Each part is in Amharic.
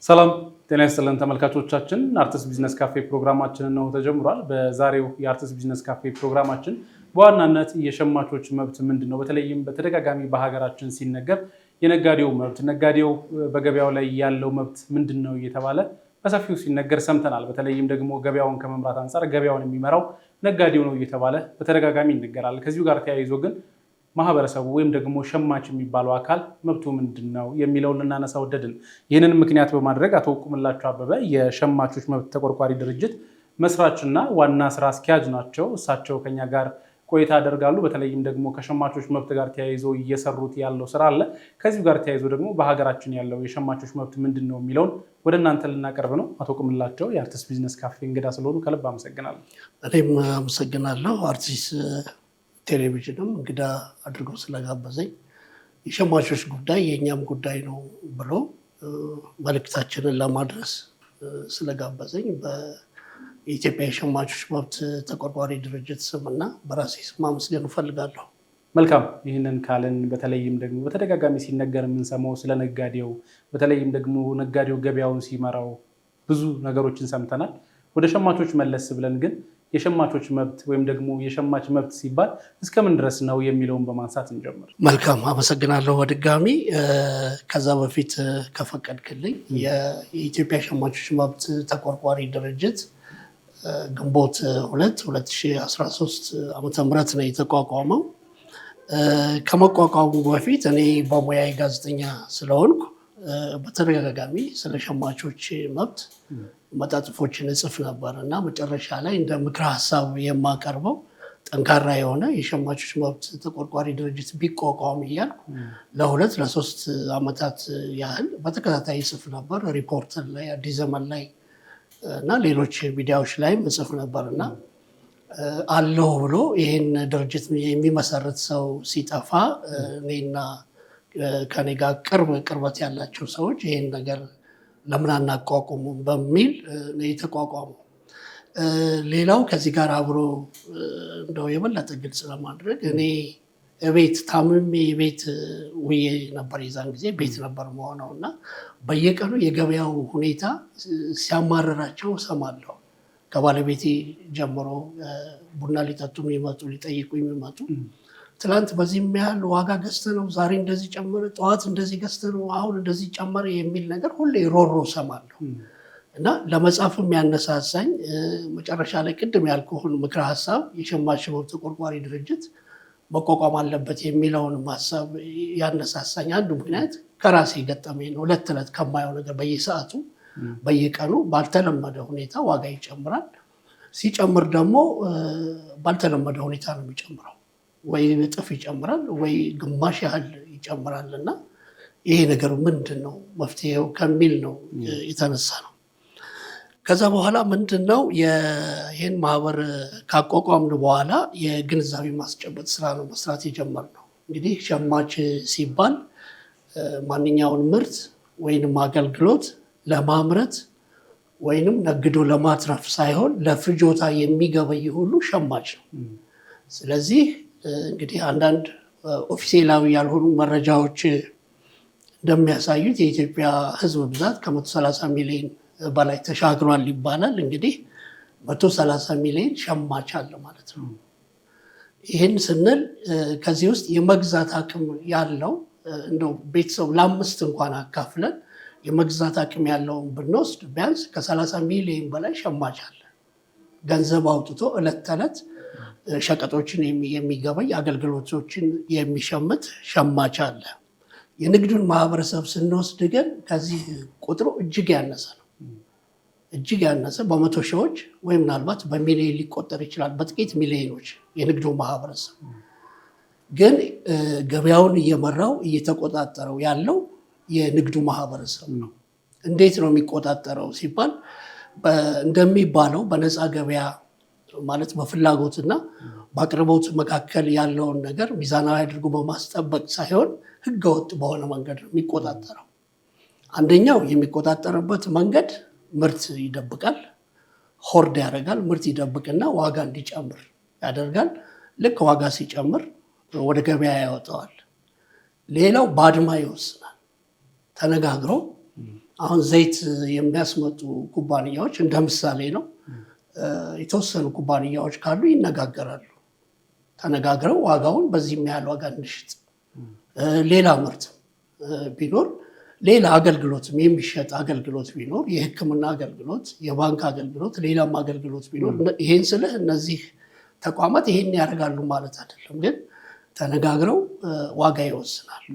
ሰላም ጤና ይስጥልን ተመልካቾቻችን፣ አርትስ ቢዝነስ ካፌ ፕሮግራማችን ነው ተጀምሯል። በዛሬው የአርትስ ቢዝነስ ካፌ ፕሮግራማችን በዋናነት የሸማቾች መብት ምንድነው፣ በተለይም በተደጋጋሚ በሀገራችን ሲነገር የነጋዴው መብት፣ ነጋዴው በገበያው ላይ ያለው መብት ምንድነው እየተባለ በሰፊው ሲነገር ሰምተናል። በተለይም ደግሞ ገበያውን ከመምራት አንፃር ገበያውን የሚመራው ነጋዴው ነው እየተባለ በተደጋጋሚ ይነገራል። ከዚሁ ጋር ተያይዞ ግን ማህበረሰቡ ወይም ደግሞ ሸማች የሚባለው አካል መብቱ ምንድነው የሚለውን ልናነሳ ወደድን። ይህንን ምክንያት በማድረግ አቶ ቁምላቸው አበበ የሸማቾች መብት ተቆርቋሪ ድርጅት መስራችና ዋና ስራ አስኪያጅ ናቸው። እሳቸው ከኛ ጋር ቆይታ ያደርጋሉ። በተለይም ደግሞ ከሸማቾች መብት ጋር ተያይዞ እየሰሩት ያለው ስራ አለ። ከዚሁ ጋር ተያይዞ ደግሞ በሀገራችን ያለው የሸማቾች መብት ምንድነው የሚለውን ወደ እናንተ ልናቀርብ ነው። አቶ ቁምላቸው የአርትስ ቢዝነስ ካፌ እንግዳ ስለሆኑ ከልብ አመሰግናለሁ። እኔም አመሰግናለሁ። አርቲስ ቴሌቪዥንም እንግዳ አድርገው ስለጋበዘኝ የሸማቾች ጉዳይ የእኛም ጉዳይ ነው ብሎ መልእክታችንን ለማድረስ ስለጋበዘኝ በኢትዮጵያ የሸማቾች መብት ተቆርቋሪ ድርጅት ስምና በራሴ ስም ማመስገን እፈልጋለሁ። መልካም። ይህንን ካልን በተለይም ደግሞ በተደጋጋሚ ሲነገር የምንሰማው ስለ ነጋዴው፣ በተለይም ደግሞ ነጋዴው ገበያውን ሲመራው ብዙ ነገሮችን ሰምተናል። ወደ ሸማቾች መለስ ብለን ግን የሸማቾች መብት ወይም ደግሞ የሸማች መብት ሲባል እስከምን ድረስ ነው የሚለውን በማንሳት እንጀምር። መልካም፣ አመሰግናለሁ በድጋሚ። ከዛ በፊት ከፈቀድክልኝ የኢትዮጵያ ሸማቾች መብት ተቆርቋሪ ድርጅት ግንቦት 2 2013 ዓ.ም ነው የተቋቋመው። ከመቋቋሙ በፊት እኔ በሙያዬ ጋዜጠኛ ስለሆንኩ በተደጋጋሚ ስለ ሸማቾች መብት መጣጥፎችን እጽፍ ነበር እና መጨረሻ ላይ እንደ ምክረ ሀሳብ የማቀርበው ጠንካራ የሆነ የሸማቾች መብት ተቆርቋሪ ድርጅት ቢቋቋም እያልኩ ለ2-3 ዓመታት ያህል በተከታታይ እጽፍ ነበር። ሪፖርተር ላይ፣ አዲስ ዘመን ላይ እና ሌሎች ሚዲያዎች ላይም እጽፍ ነበር እና አለው ብሎ ይህን ድርጅት የሚመሰረት ሰው ሲጠፋ እኔና ከኔ ጋር ቅርበት ያላቸው ሰዎች ይህን ነገር ለምን አናቋቁሙም በሚል የተቋቋመው። ሌላው ከዚህ ጋር አብሮ እንደው የበለጠ ግልጽ ለማድረግ እኔ ቤት ታምሜ ቤት ውዬ ነበር። የዛን ጊዜ ቤት ነበር መሆነው እና በየቀኑ የገበያው ሁኔታ ሲያማርራቸው ሰማለሁ። ከባለቤቴ ጀምሮ ቡና ሊጠጡ የሚመጡ ሊጠይቁ የሚመጡ ትላንት በዚህ ያህል ዋጋ ገዝተ ነው፣ ዛሬ እንደዚህ ጨመረ፣ ጠዋት እንደዚህ ገዝተ ነው፣ አሁን እንደዚህ ጨመረ የሚል ነገር ሁሌ ሮሮ ሰማለሁ እና ለመጻፍም ያነሳሳኝ መጨረሻ ላይ ቅድም ያልኩህን ምክረ ሀሳብ የሸማች መብት ተቆርቋሪ ድርጅት መቋቋም አለበት የሚለውን ሀሳብ ያነሳሳኝ አንዱ ምክንያት ከራሴ ገጠመኝ ነው። ዕለት ዕለት ከማየው ነገር በየሰዓቱ በየቀኑ ባልተለመደ ሁኔታ ዋጋ ይጨምራል። ሲጨምር ደግሞ ባልተለመደ ሁኔታ ነው የሚጨምረው። ወይ እጥፍ ይጨምራል ወይ ግማሽ ያህል ይጨምራል እና ይሄ ነገር ምንድን ነው መፍትሄው ከሚል ነው የተነሳ ነው። ከዛ በኋላ ምንድን ነው ይህን ማህበር ካቋቋምን በኋላ የግንዛቤ ማስጨበጥ ስራ ነው መስራት የጀመርነው። እንግዲህ ሸማች ሲባል ማንኛውን ምርት ወይንም አገልግሎት ለማምረት ወይንም ነግዶ ለማትረፍ ሳይሆን ለፍጆታ የሚገበይ ሁሉ ሸማች ነው። ስለዚህ እንግዲህ አንዳንድ ኦፊሴላዊ ያልሆኑ መረጃዎች እንደሚያሳዩት የኢትዮጵያ ሕዝብ ብዛት ከ130 ሚሊዮን በላይ ተሻግሯል ይባላል። እንግዲህ 130 ሚሊዮን ሸማች አለ ማለት ነው። ይህን ስንል ከዚህ ውስጥ የመግዛት አቅም ያለው እንደው ቤተሰብ ለ5 እንኳን አካፍለን የመግዛት አቅም ያለውን ብንወስድ ቢያንስ ከ30 ሚሊዮን በላይ ሸማች አለ። ገንዘብ አውጥቶ ዕለት ተዕለት ሸቀጦችን የሚገበይ አገልግሎቶችን የሚሸምት ሸማች አለ። የንግዱን ማህበረሰብ ስንወስድ ግን ከዚህ ቁጥሩ እጅግ ያነሰ ነው። እጅግ ያነሰ በመቶ ሺዎች ወይም ምናልባት በሚሊዮን ሊቆጠር ይችላል። በጥቂት ሚሊዮኖች የንግዱ ማህበረሰብ ግን ገበያውን እየመራው እየተቆጣጠረው ያለው የንግዱ ማህበረሰብ ነው። እንዴት ነው የሚቆጣጠረው ሲባል እንደሚባለው በነፃ ገበያ ማለት በፍላጎትና በአቅርቦት መካከል ያለውን ነገር ሚዛናዊ አድርጎ በማስጠበቅ ሳይሆን ህገወጥ በሆነ መንገድ ነው የሚቆጣጠረው። አንደኛው የሚቆጣጠርበት መንገድ ምርት ይደብቃል፣ ሆርድ ያደርጋል። ምርት ይደብቅና ዋጋ እንዲጨምር ያደርጋል። ልክ ዋጋ ሲጨምር ወደ ገበያ ያወጣዋል። ሌላው ባድማ ይወስናል። ተነጋግሮ አሁን ዘይት የሚያስመጡ ኩባንያዎች እንደ ምሳሌ ነው። የተወሰኑ ኩባንያዎች ካሉ ይነጋገራሉ። ተነጋግረው ዋጋውን በዚህ ያህል ዋጋ እንሽጥ። ሌላ ምርት ቢኖር ሌላ አገልግሎትም የሚሸጥ አገልግሎት ቢኖር የሕክምና አገልግሎት፣ የባንክ አገልግሎት፣ ሌላም አገልግሎት ቢኖር ይሄን ስልህ እነዚህ ተቋማት ይሄን ያደርጋሉ ማለት አይደለም፣ ግን ተነጋግረው ዋጋ ይወስናሉ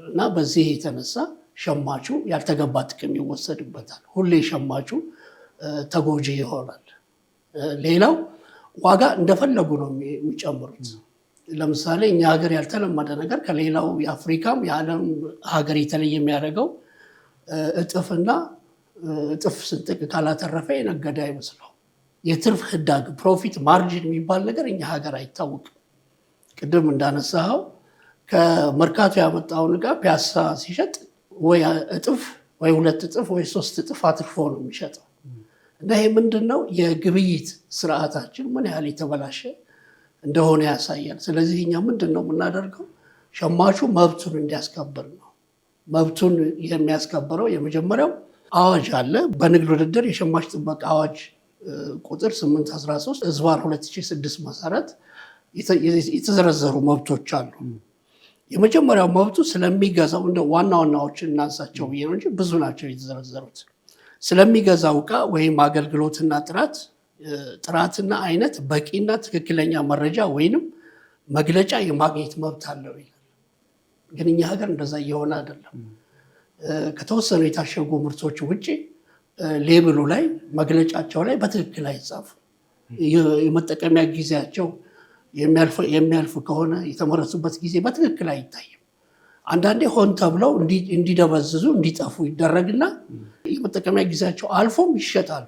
እና በዚህ የተነሳ ሸማቹ ያልተገባ ጥቅም ይወሰድበታል። ሁሌ ሸማቹ ተጎጂ ይሆናል። ሌላው ዋጋ እንደፈለጉ ነው የሚጨምሩት። ለምሳሌ እኛ ሀገር ያልተለመደ ነገር ከሌላው የአፍሪካም የዓለም ሀገር የተለየ የሚያደርገው እጥፍና እጥፍ ስንጥቅ ካላተረፈ የነገደ አይመስለው። የትርፍ ህዳግ ፕሮፊት ማርጂን የሚባል ነገር እኛ ሀገር አይታወቅም። ቅድም እንዳነሳኸው ከመርካቶ ያመጣውን ዕቃ ፒያሳ ሲሸጥ ወይ እጥፍ ወይ 2 እጥፍ ወይ 3 እጥፍ አትርፎ ነው የሚሸጠው። እና ይሄ ምንድነው የግብይት ስርዓታችን ምን ያህል የተበላሸ እንደሆነ ያሳያል። ስለዚህ እኛ ምንድነው የምናደርገው? ሸማቹ መብቱን እንዲያስከብር ነው። መብቱን የሚያስከብረው የመጀመሪያው አዋጅ አለ። በንግድ ውድድር የሸማች ጥበቃ አዋጅ ቁጥር 813/2006 መሰረት የተዘረዘሩ መብቶች አሉ። የመጀመሪያው መብቱ ስለሚገዛው እንደ ዋና ዋናዎችን እናንሳቸው ብዬ ነው እንጂ ብዙ ናቸው የተዘረዘሩት። ስለሚገዛው ዕቃ ወይም አገልግሎትና ጥራትና አይነት በቂና ትክክለኛ መረጃ ወይንም መግለጫ የማግኘት መብት አለው ይላል። ግን እኛ ሀገር እንደዛ እየሆነ አይደለም። ከተወሰኑ የታሸጉ ምርቶች ውጭ ሌብሉ ላይ መግለጫቸው ላይ በትክክል አይጻፉም። የመጠቀሚያ ጊዜያቸው የሚያልፍ ከሆነ የተመረቱበት ጊዜ በትክክል አይታይም። አንዳንዴ ሆን ተብለው እንዲደበዝዙ እንዲጠፉ ይደረግና የመጠቀሚያ ጊዜያቸው አልፎም ይሸጣሉ።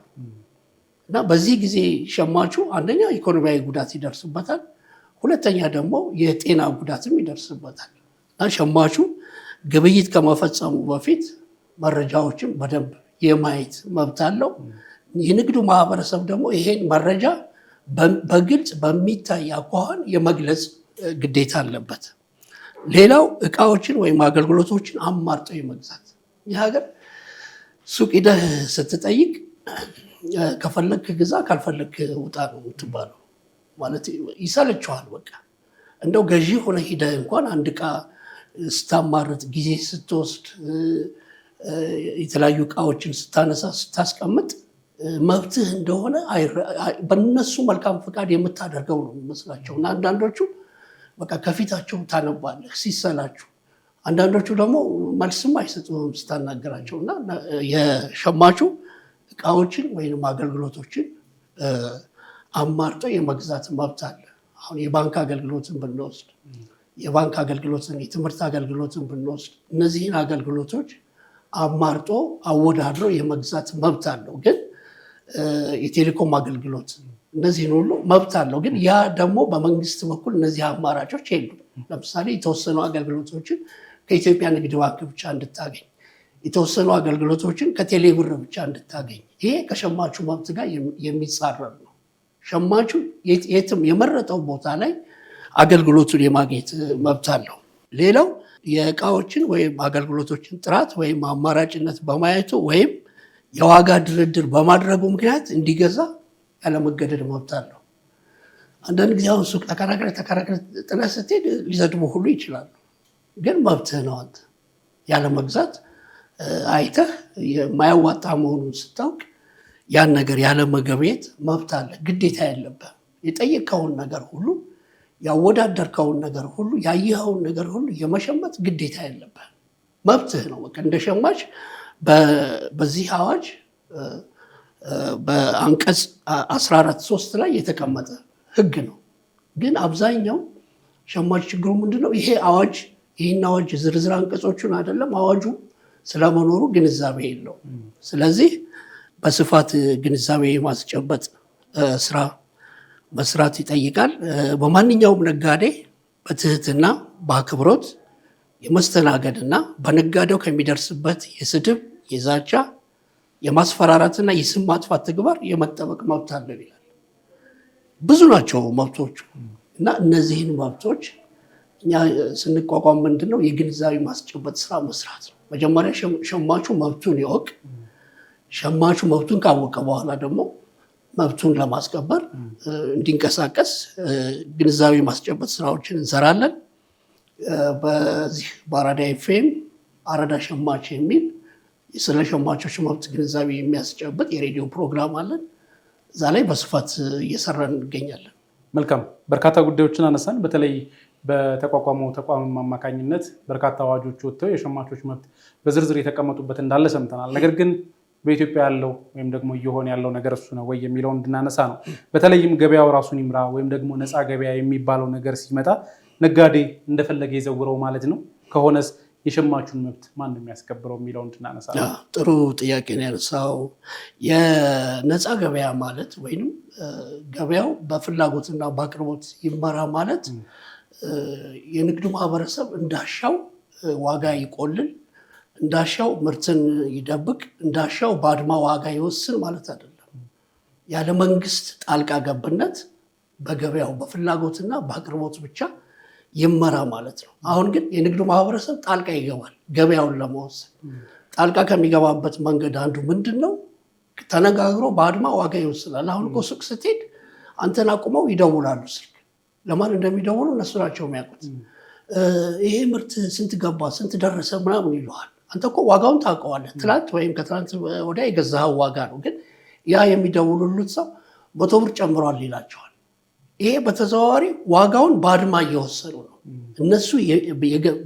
እና በዚህ ጊዜ ሸማቹ አንደኛ ኢኮኖሚያዊ ጉዳት ይደርስበታል፣ ሁለተኛ ደግሞ የጤና ጉዳትም ይደርስበታል። እና ሸማቹ ግብይት ከመፈጸሙ በፊት መረጃዎችን በደንብ የማየት መብት አለው። የንግዱ ማህበረሰብ ደግሞ ይሄን መረጃ በግልጽ በሚታይ አኳኋን የመግለጽ ግዴታ አለበት። ሌላው እቃዎችን ወይም አገልግሎቶችን አማርጦ የመግዛት። ይህ ሀገር ሱቅ ሂደህ ስትጠይቅ ከፈለክ ግዛ ካልፈለክ ውጣ ነው የምትባለው። ማለት ይሰለችዋል። በቃ እንደው ገዢ ሆነ ሂደህ እንኳን አንድ እቃ ስታማርጥ ጊዜ ስትወስድ የተለያዩ እቃዎችን ስታነሳ ስታስቀምጥ መብትህ እንደሆነ በእነሱ መልካም ፈቃድ የምታደርገው ነው የሚመስላቸው እና አንዳንዶቹ በቃ ከፊታቸው ታነባለህ ሲሰላችሁ፣ አንዳንዶቹ ደግሞ መልስም አይሰጡም ስታናገራቸው። እና የሸማቹ እቃዎችን ወይም አገልግሎቶችን አማርጦ የመግዛት መብት አለ። አሁን የባንክ አገልግሎትን ብንወስድ የባንክ አገልግሎትን የትምህርት አገልግሎትን ብንወስድ እነዚህን አገልግሎቶች አማርጦ አወዳድሮ የመግዛት መብት አለው። ግን የቴሌኮም አገልግሎት እነዚህን ሁሉ መብት አለው። ግን ያ ደግሞ በመንግስት በኩል እነዚህ አማራጮች የሉም። ለምሳሌ የተወሰኑ አገልግሎቶችን ከኢትዮጵያ ንግድ ባንክ ብቻ እንድታገኝ፣ የተወሰኑ አገልግሎቶችን ከቴሌብር ብቻ እንድታገኝ፣ ይሄ ከሸማቹ መብት ጋር የሚጻረር ነው። ሸማቹ የትም የመረጠው ቦታ ላይ አገልግሎቱን የማግኘት መብት አለው። ሌላው የእቃዎችን ወይም አገልግሎቶችን ጥራት ወይም አማራጭነት በማየቱ ወይም የዋጋ ድርድር በማድረጉ ምክንያት እንዲገዛ ያለመገደድ መብት አለው። አንዳንድ ጊዜ አሁን ሱቅ ተከራክረህ ጥለህ ስትሄድ ሊዘድቡ ሁሉ ይችላሉ። ግን መብትህ ነው። አንተ ያለመግዛት አይተህ የማያዋጣ መሆኑን ስታውቅ ያን ነገር ያለመገብየት መብት አለ። ግዴታ የለብህም። የጠየቀውን ነገር ሁሉ ያወዳደርከውን ነገር ሁሉ ያየኸውን ነገር ሁሉ የመሸመት ግዴታ የለብህም። መብትህ ነው። በቃ እንደ ሸማች በዚህ አዋጅ በአንቀጽ 14(3) ላይ የተቀመጠ ህግ ነው። ግን አብዛኛው ሸማች ችግሩ ምንድነው? ይህን አዋጅ ዝርዝር አንቀጾቹን አይደለም አዋጁ ስለመኖሩ ግንዛቤ የለውም። ስለዚህ በስፋት ግንዛቤ የማስጨበጥ ስራ መስራት ይጠይቃል። በማንኛውም ነጋዴ በትህትና በአክብሮት የመስተናገድና በነጋዴው ከሚደርስበት የስድብ፣ የዛቻ፣ የማስፈራራትና የስም ማጥፋት ተግባር የመጠበቅ መብት አለው ይላል። ብዙ ናቸው መብቶቹ እና እነዚህን መብቶች እኛ ስንቋቋም ምንድነው የግንዛቤ ማስጨበጥ ስራ መስራት ነው። መጀመሪያ ሸማቹ መብቱን ይወቅ። ሸማቹ መብቱን ካወቀ በኋላ ደግሞ መብቱን ለማስከበር እንዲንቀሳቀስ ግንዛቤ ማስጨበጥ ስራዎችን እንሰራለን። በዚህ በአራዳ ኤፍኤም አራዳ ሸማች የሚል ስለ ሸማቾች መብት ግንዛቤ የሚያስጨብጥ የሬዲዮ ፕሮግራም አለን። እዛ ላይ በስፋት እየሰራን እንገኛለን። መልካም፣ በርካታ ጉዳዮችን አነሳን። በተለይ በተቋቋመው ተቋም አማካኝነት በርካታ አዋጆች ወጥተው የሸማቾች መብት በዝርዝር የተቀመጡበት እንዳለ ሰምተናል። ነገር ግን በኢትዮጵያ ያለው ወይም ደግሞ እየሆነ ያለው ነገር እሱ ነው ወይ የሚለው እንድናነሳ ነው። በተለይም ገበያው ራሱን ይምራ ወይም ደግሞ ነፃ ገበያ የሚባለው ነገር ሲመጣ ነጋዴ እንደፈለገ የዘውረው ማለት ነው ከሆነስ የሸማቹን መብት ማን ነው የሚያስከብረው የሚለው እንድናነሳ ነው። ጥሩ ጥያቄ ነው ያነሳው። የነፃ ገበያ ማለት ወይም ገበያው በፍላጎትና በአቅርቦት ይመራ ማለት የንግዱ ማህበረሰብ እንዳሻው ዋጋ ይቆልል፣ እንዳሻው ምርትን ይደብቅ፣ እንዳሻው በአድማ ዋጋ ይወስን ማለት አይደለም። ያለ መንግስት ጣልቃ ገብነት በገበያው በፍላጎትና በአቅርቦት ብቻ ይመራ ማለት ነው። አሁን ግን የንግዱ ማህበረሰብ ጣልቃ ይገባል ገበያውን ለመወሰን። ጣልቃ ከሚገባበት መንገድ አንዱ ምንድን ነው? ተነጋግሮ በአድማ ዋጋ ይወስናል። አሁን እኮ ሱቅ ስትሄድ አንተን አቁመው ይደውላሉ። ስልክ ለማን እንደሚደውሉ እነሱ ናቸው የሚያውቁት። ይሄ ምርት ስንት ገባ ስንት ደረሰ ምናምን ይለዋል። አንተ እኮ ዋጋውን ታውቀዋለህ። ትናንት ወይም ከትናንት ወዲያ የገዛኸው ዋጋ ነው። ግን ያ የሚደውሉሉት ሰው 100 ብር ጨምሯል ይላቸዋል። ይሄ በተዘዋዋሪ ዋጋውን በአድማ እየወሰኑ ነው። እነሱ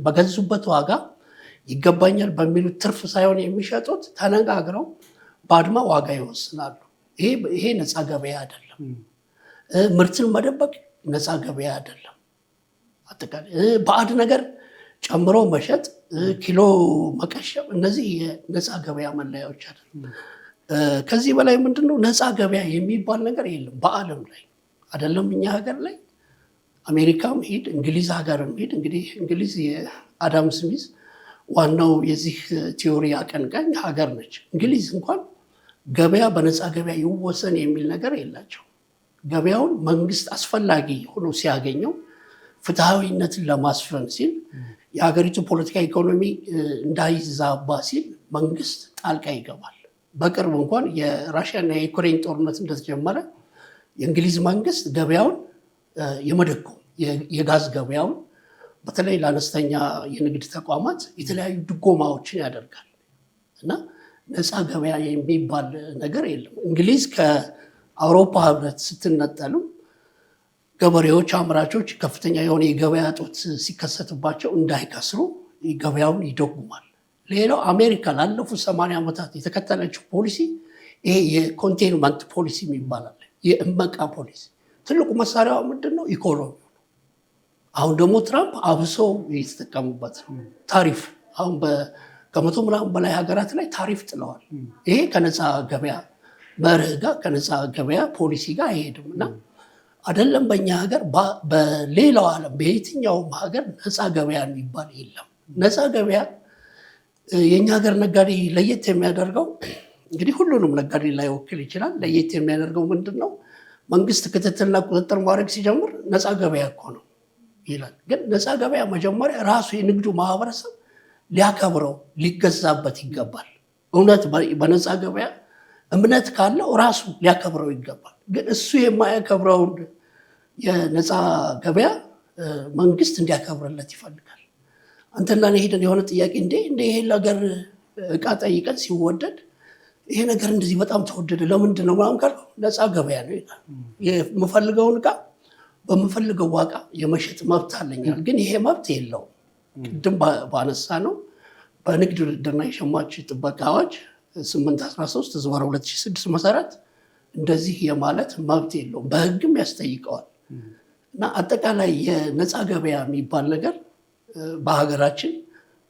በገዙበት ዋጋ ይገባኛል በሚሉት ትርፍ ሳይሆን የሚሸጡት ተነጋግረው በአድማ ዋጋ ይወስናሉ። ይሄ ነፃ ገበያ አይደለም። ምርትን መደበቅ ነፃ ገበያ አይደለም። አጠቃላይ ባዕድ ነገር ጨምሮ መሸጥ፣ ኪሎ መቀሸብ፣ እነዚህ የነፃ ገበያ መለያዎች አይደለም። ከዚህ በላይ ምንድነው ነፃ ገበያ የሚባል ነገር የለም በዓለም ላይ አይደለም። እኛ ሀገር ላይ አሜሪካም ሄድ እንግሊዝ ሀገርም ሄድ። እንግዲህ እንግሊዝ የአዳም ስሚዝ ዋናው የዚህ ቲዮሪ አቀንቃኝ ሀገር ነች። እንግሊዝ እንኳን ገበያ በነፃ ገበያ ይወሰን የሚል ነገር የላቸው። ገበያውን መንግስት አስፈላጊ ሆኖ ሲያገኘው ፍትሐዊነትን ለማስፈን ሲል የሀገሪቱ ፖለቲካ ኢኮኖሚ እንዳይዛባ ሲል መንግስት ጣልቃ ይገባል። በቅርብ እንኳን የራሽያና የዩክሬን ጦርነት እንደተጀመረ የእንግሊዝ መንግስት ገበያውን የመደጎም የጋዝ ገበያውን በተለይ ለአነስተኛ የንግድ ተቋማት የተለያዩ ድጎማዎችን ያደርጋል እና ነፃ ገበያ የሚባል ነገር የለም። እንግሊዝ ከአውሮፓ ህብረት ስትነጠሉ ገበሬዎች፣ አምራቾች ከፍተኛ የሆነ የገበያ እጦት ሲከሰትባቸው እንዳይከስሩ ገበያውን ይደጉማል። ሌላው አሜሪካ ላለፉት 80 ዓመታት የተከተለችው ፖሊሲ ይሄ የኮንቴንመንት ፖሊሲ ይባላል። የእመቃ ፖሊሲ ትልቁ መሳሪያው ምንድነው? ኢኮኖሚ ነው። አሁን ደግሞ ትራምፕ አብሰው የተጠቀሙበት ነው። ታሪፍ አሁን ከመቶ ምናምን በላይ ሀገራት ላይ ታሪፍ ጥለዋል። ይሄ ከነፃ ገበያ መርህ ጋር ከነፃ ገበያ ፖሊሲ ጋር አይሄድም እና አይደለም በእኛ ሀገር በሌላው ዓለም በየትኛውም ሀገር ነፃ ገበያ የሚባል የለም። ነፃ ገበያ የእኛ ሀገር ነጋዴ ለየት የሚያደርገው እንግዲህ ሁሉንም ነጋዴ ላይወክል ይችላል። ለየት የሚያደርገው ምንድን ነው? መንግስት ክትትልና ቁጥጥር ማድረግ ሲጀምር ነፃ ገበያ እኮ ነው ይላል። ግን ነፃ ገበያ መጀመሪያ ራሱ የንግዱ ማህበረሰብ ሊያከብረው ሊገዛበት ይገባል። እውነት በነፃ ገበያ እምነት ካለው ራሱ ሊያከብረው ይገባል። ግን እሱ የማያከብረውን የነፃ ገበያ መንግስት እንዲያከብርለት ይፈልጋል። አንተና እኔ ሄደን የሆነ ጥያቄ እንደ ይሄ ነገር እቃ ጠይቀን ሲወደድ ይሄ ነገር እንደዚህ በጣም ተወደደ ለምንድን ነው ምናምን ካልኩ ነፃ ገበያ ነው ይላል። የምፈልገውን እቃ በምፈልገው ዋጋ የመሸጥ መብት አለኛል። ግን ይሄ መብት የለውም። ቅድም ባነሳ ነው በንግድ ውድድርና የሸማች ጥበቃ አዋጅ 813/2006 መሰረት እንደዚህ የማለት መብት የለውም። በህግም ያስጠይቀዋል። እና አጠቃላይ የነፃ ገበያ የሚባል ነገር በሀገራችን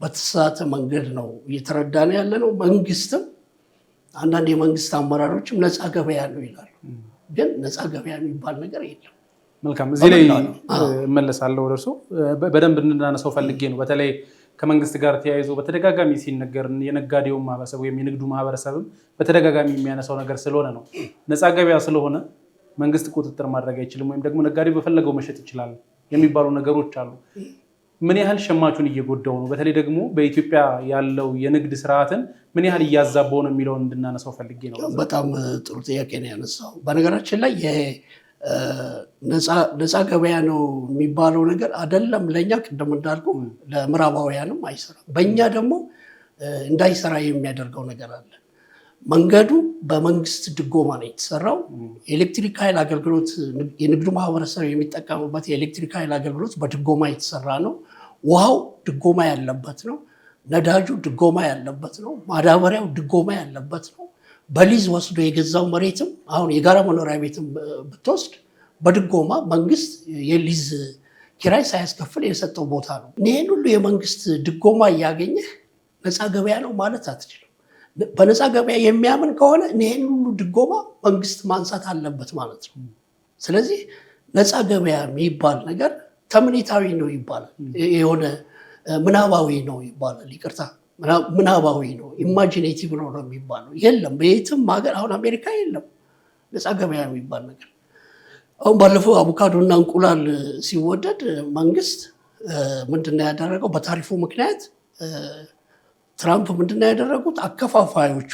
በተሳሳተ መንገድ ነው እየተረዳ ነው ያለ ነው። መንግስትም አንዳንድ የመንግስት አመራሮችም ነፃ ገበያ ነው ይላሉ። ግን ነፃ ገበያ የሚባል ነገር የለም። መልካም፣ እዚህ ላይ እመለሳለሁ ወደ እርስዎ። በደንብ እንድናነሳው ፈልጌ ነው። በተለይ ከመንግስት ጋር ተያይዞ በተደጋጋሚ ሲነገር የነጋዴው ማህበረሰብ ወይም የንግዱ ማህበረሰብም በተደጋጋሚ የሚያነሳው ነገር ስለሆነ ነው። ነፃ ገበያ ስለሆነ መንግስት ቁጥጥር ማድረግ አይችልም ወይም ደግሞ ነጋዴው በፈለገው መሸጥ ይችላል የሚባሉ ነገሮች አሉ። ምን ያህል ሸማቹን እየጎዳው ነው? በተለይ ደግሞ በኢትዮጵያ ያለው የንግድ ስርዓትን ምን ያህል እያዛባው ነው የሚለውን እንድናነሳው ፈልጌ ነው። በጣም ጥሩ ጥያቄ ነው ያነሳው። በነገራችን ላይ ነፃ ገበያ ነው የሚባለው ነገር አይደለም ለእኛ ቅድም እንዳልኩ ለምዕራባውያንም አይሰራም። በእኛ ደግሞ እንዳይሰራ የሚያደርገው ነገር አለ። መንገዱ በመንግስት ድጎማ ነው የተሰራው። የኤሌክትሪክ ኃይል አገልግሎት የንግዱ ማህበረሰብ የሚጠቀምበት የኤሌክትሪክ ኃይል አገልግሎት በድጎማ የተሰራ ነው። ውሃው ድጎማ ያለበት ነው። ነዳጁ ድጎማ ያለበት ነው። ማዳበሪያው ድጎማ ያለበት ነው። በሊዝ ወስዶ የገዛው መሬትም አሁን የጋራ መኖሪያ ቤትም ብትወስድ በድጎማ መንግስት የሊዝ ኪራይ ሳያስከፍል የሰጠው ቦታ ነው። ይህን ሁሉ የመንግስት ድጎማ እያገኘህ ነፃ ገበያ ነው ማለት አትችልም። በነፃ ገበያ የሚያምን ከሆነ ይህን ሁሉ ድጎማ መንግስት ማንሳት አለበት ማለት ነው። ስለዚህ ነፃ ገበያ የሚባል ነገር ተምኔታዊ ነው ይባላል፣ የሆነ ምናባዊ ነው ይባላል። ይቅርታ ምናባዊ ነው፣ ኢማጂኔቲቭ ነው የሚባለው። የለም በየትም ሀገር፣ አሁን አሜሪካ የለም ነፃ ገበያ የሚባል ነገር። አሁን ባለፈው አቮካዶ እና እንቁላል ሲወደድ መንግስት ምንድነው ያደረገው? በታሪፉ ምክንያት ትራምፕ ምንድነው ያደረጉት? አከፋፋዮቹ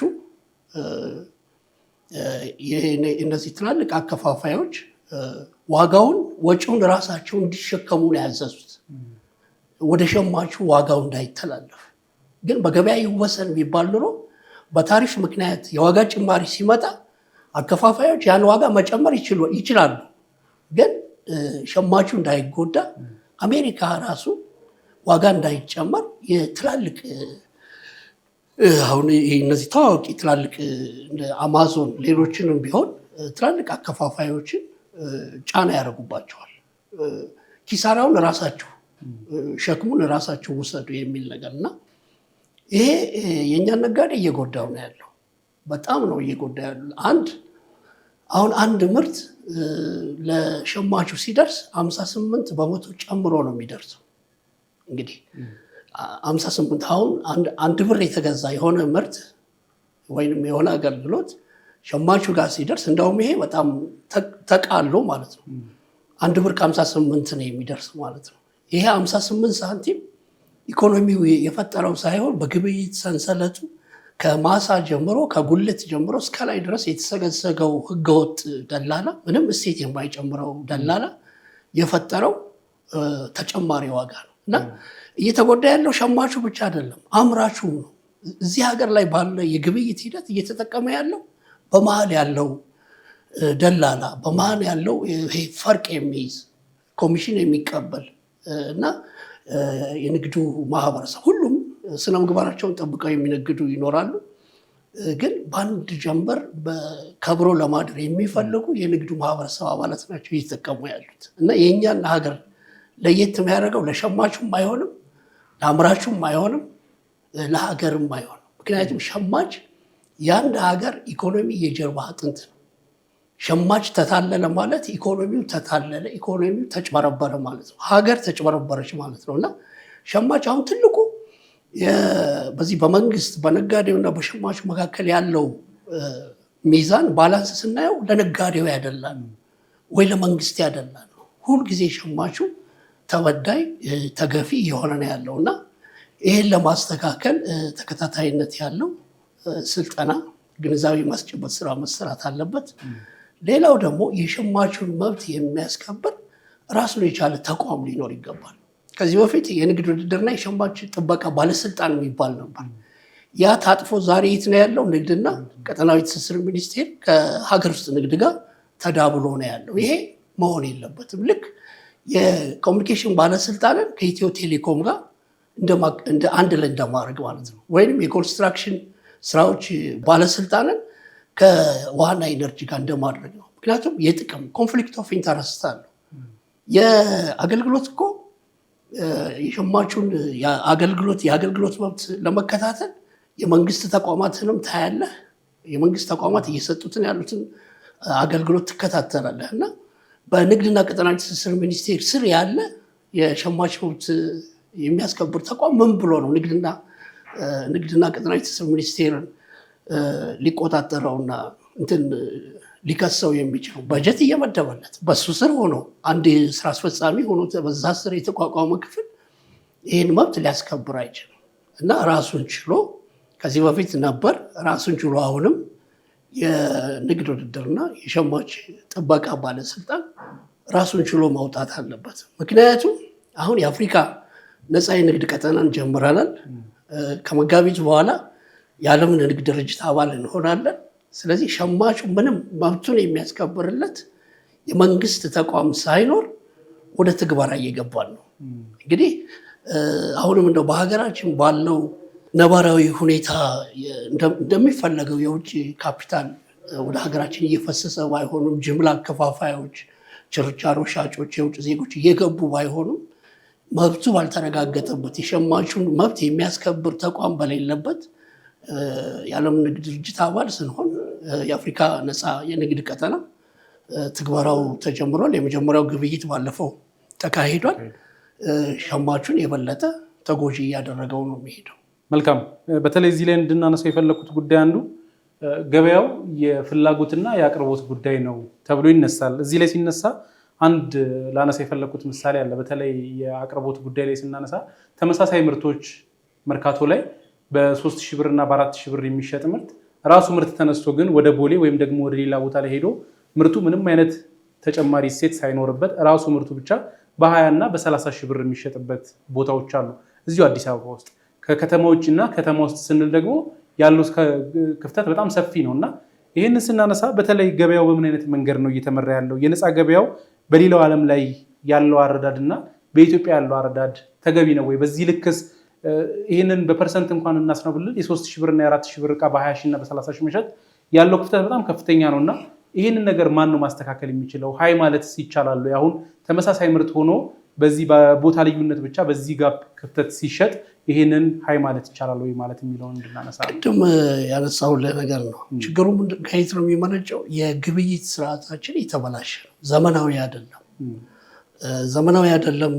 እነዚህ ትላልቅ አከፋፋዮች ወጪውን ራሳቸው እንዲሸከሙ ነው ያዘዙት፣ ወደ ሸማቹ ዋጋው እንዳይተላለፍ። ግን በገበያ ይወሰን የሚባል ኑሮ በታሪፍ ምክንያት የዋጋ ጭማሪ ሲመጣ አከፋፋዮች ያን ዋጋ መጨመር ይችላሉ። ግን ሸማቹ እንዳይጎዳ አሜሪካ ራሱ ዋጋ እንዳይጨመር የትላልቅ አሁን እነዚህ ታዋቂ ትላልቅ አማዞን ሌሎችንም ቢሆን ትላልቅ አከፋፋዮችን ጫና ያደርጉባቸዋል። ኪሳራውን ራሳችሁ ሸክሙን ራሳችሁ ውሰዱ የሚል ነገር እና ይሄ የእኛን ነጋዴ እየጎዳው ነው ያለው። በጣም ነው እየጎዳ ያለው። አሁን አንድ ምርት ለሸማቹ ሲደርስ 58 በመቶ ጨምሮ ነው የሚደርሰው። እንግዲህ 58 አሁን አንድ ብር የተገዛ የሆነ ምርት ወይንም የሆነ አገልግሎት ሸማቹ ጋር ሲደርስ እንደውም ይሄ በጣም ተቃሎ ማለት ነው። 1 ብር ከ58 ነው የሚደርስ ማለት ነው። ይሄ 58 ሳንቲም ኢኮኖሚው የፈጠረው ሳይሆን በግብይት ሰንሰለቱ ከማሳ ጀምሮ ከጉልት ጀምሮ እስከ ላይ ድረስ የተሰገሰገው ህገወጥ ደላላ፣ ምንም እሴት የማይጨምረው ደላላ የፈጠረው ተጨማሪ ዋጋ ነው እና እየተጎዳ ያለው ሸማቹ ብቻ አይደለም፣ አምራቹ ነው። እዚህ ሀገር ላይ ባለ የግብይት ሂደት እየተጠቀመ ያለው በመሀል ያለው ደላላ፣ በመሀል ያለው ይሄ ፈርቅ የሚይዝ ኮሚሽን የሚቀበል እና የንግዱ ማህበረሰብ ሁሉም ስነ ምግባራቸውን ጠብቀው የሚነግዱ ይኖራሉ። ግን በአንድ ጀንበር ከብሮ ለማድር የሚፈልጉ የንግዱ ማህበረሰብ አባላት ናቸው እየተጠቀሙ ያሉት እና የእኛን ሀገር ለየት የሚያደርገው ለሸማቹም አይሆንም፣ ለአምራቹም አይሆንም፣ ለሀገርም አይሆንም። ምክንያቱም ሸማች የአንድ ሀገር ኢኮኖሚ የጀርባ አጥንት ነው። ሸማች ተታለለ ማለት ኢኮኖሚው ተታለለ፣ ኢኮኖሚው ተጭበረበረ ማለት ነው። ሀገር ተጭበረበረች ማለት ነው እና ሸማች አሁን ትልቁ በዚህ በመንግስት በነጋዴውና በሸማቹ መካከል ያለው ሚዛን ባላንስ ስናየው ለነጋዴው ያደላል ወይ ለመንግስት ያደላል። ሁልጊዜ ሸማቹ ተበዳይ ተገፊ የሆነ ነው ያለው እና ይህን ለማስተካከል ተከታታይነት ያለው ስልጠና፣ ግንዛቤ ማስጨበጥ ስራ መሰራት አለበት። ሌላው ደግሞ የሸማቹን መብት የሚያስከብር ራሱን የቻለ ተቋም ሊኖር ይገባል። ከዚህ በፊት የንግድ ውድድርና የሸማች ጥበቃ ባለስልጣን የሚባል ነበር። ያ ታጥፎ ዛሬ የት ነው ያለው? ንግድና ቀጠናዊ ትስስር ሚኒስቴር ከሀገር ውስጥ ንግድ ጋር ተዳብሎ ነው ያለው። ይሄ መሆን የለበትም። ልክ የኮሚኒኬሽን ባለስልጣንን ከኢትዮ ቴሌኮም ጋር እንደ አንድ ላይ እንደማድረግ ማለት ነው። ወይም የኮንስትራክሽን ስራዎች ባለስልጣንን ከውሃና ኢነርጂ ጋር እንደማድረግ ነው። ምክንያቱም የጥቅም ኮንፍሊክት ኦፍ ኢንተረስት አለው። የአገልግሎት እኮ የሸማቹን የአገልግሎት መብት ለመከታተል የመንግስት ተቋማትንም ታያለህ። የመንግስት ተቋማት እየሰጡትን ያሉትን አገልግሎት ትከታተላለህ እና በንግድና ቀጠናዊ ትስስር ሚኒስቴር ስር ያለ የሸማች መብት የሚያስከብር ተቋም ምን ብሎ ነው ንግድና ቀጠናዊ ትስስር ሚኒስቴርን ሊቆጣጠረውና ሊከሰው የሚችለው? በጀት እየመደበለት በሱ ስር ሆኖ አንድ ስራ አስፈጻሚ ሆኖ በዛ ስር የተቋቋመ ክፍል ይህን መብት ሊያስከብር አይችልም እና ራሱን ችሎ ከዚህ በፊት ነበር ራሱን ችሎ አሁንም የንግድ ውድድርና የሸማች ጥበቃ ባለስልጣን ራሱን ችሎ ማውጣት አለበት። ምክንያቱም አሁን የአፍሪካ ነፃ የንግድ ቀጠናን ጀምረናል። ከመጋቢት በኋላ የዓለምን ንግድ ድርጅት አባል እንሆናለን። ስለዚህ ሸማቹ ምንም መብቱን የሚያስከብርለት የመንግስት ተቋም ሳይኖር ወደ ትግበራ እየገባን ነው። እንግዲህ አሁንም እንደው በሀገራችን ባለው ነባራዊ ሁኔታ እንደሚፈለገው የውጭ ካፒታል ወደ ሀገራችን እየፈሰሰ ባይሆኑም ጅምላ አከፋፋዮች፣ ችርቻሮ ሻጮች፣ የውጭ ዜጎች እየገቡ ባይሆኑም መብቱ ባልተረጋገጠበት የሸማቹን መብት የሚያስከብር ተቋም በሌለበት የዓለም ንግድ ድርጅት አባል ስንሆን የአፍሪካ ነፃ የንግድ ቀጠና ትግበራው ተጀምሯል። የመጀመሪያው ግብይት ባለፈው ተካሂዷል። ሸማቹን የበለጠ ተጎጂ እያደረገው ነው የሚሄደው። መልካም። በተለይ እዚህ ላይ እንድናነሳው የፈለኩት ጉዳይ አንዱ ገበያው የፍላጎትና የአቅርቦት ጉዳይ ነው ተብሎ ይነሳል። እዚህ ላይ ሲነሳ አንድ ላነሳ የፈለኩት ምሳሌ አለ። በተለይ የአቅርቦት ጉዳይ ላይ ስናነሳ ተመሳሳይ ምርቶች መርካቶ ላይ በ3000 ብር እና በ4000 ብር የሚሸጥ ምርት ራሱ ምርት ተነስቶ ግን ወደ ቦሌ ወይም ደግሞ ወደ ሌላ ቦታ ላይ ሄዶ ምርቱ ምንም አይነት ተጨማሪ እሴት ሳይኖርበት ራሱ ምርቱ ብቻ በ20 እና በ30 ሺህ ብር የሚሸጥበት ቦታዎች አሉ እዚሁ አዲስ አበባ ውስጥ። ከከተማ ውጭና ከተማ ውስጥ ስንል ደግሞ ያለው ክፍተት በጣም ሰፊ ነው እና ይህንን ስናነሳ በተለይ ገበያው በምን አይነት መንገድ ነው እየተመራ ያለው? የነፃ ገበያው በሌላው ዓለም ላይ ያለው አረዳድ እና በኢትዮጵያ ያለው አረዳድ ተገቢ ነው ወይ? በዚህ ልክስ ይህንን በፐርሰንት እንኳን እናስነብልን የ3000 ብር እና የ4000 ብር እቃ በ20 ሺህ እና በ30 ሺህ መሸጥ ያለው ክፍተት በጣም ከፍተኛ ነው እና ይህንን ነገር ማን ነው ማስተካከል የሚችለው? ሀይ ማለትስ ይቻላል? አሁን ተመሳሳይ ምርት ሆኖ በዚህ በቦታ ልዩነት ብቻ በዚህ ጋር ክፍተት ሲሸጥ ይህንን ሀይ ማለት ይቻላል ወይ ማለት የሚለውን እንድናነሳ ቅድም ያነሳሁልህ ነገር ነው። ችግሩ ከየት ነው የሚመነጨው? የግብይት ስርዓታችን የተበላሸ ነው። ዘመናዊ አይደለም። ዘመናዊ አይደለም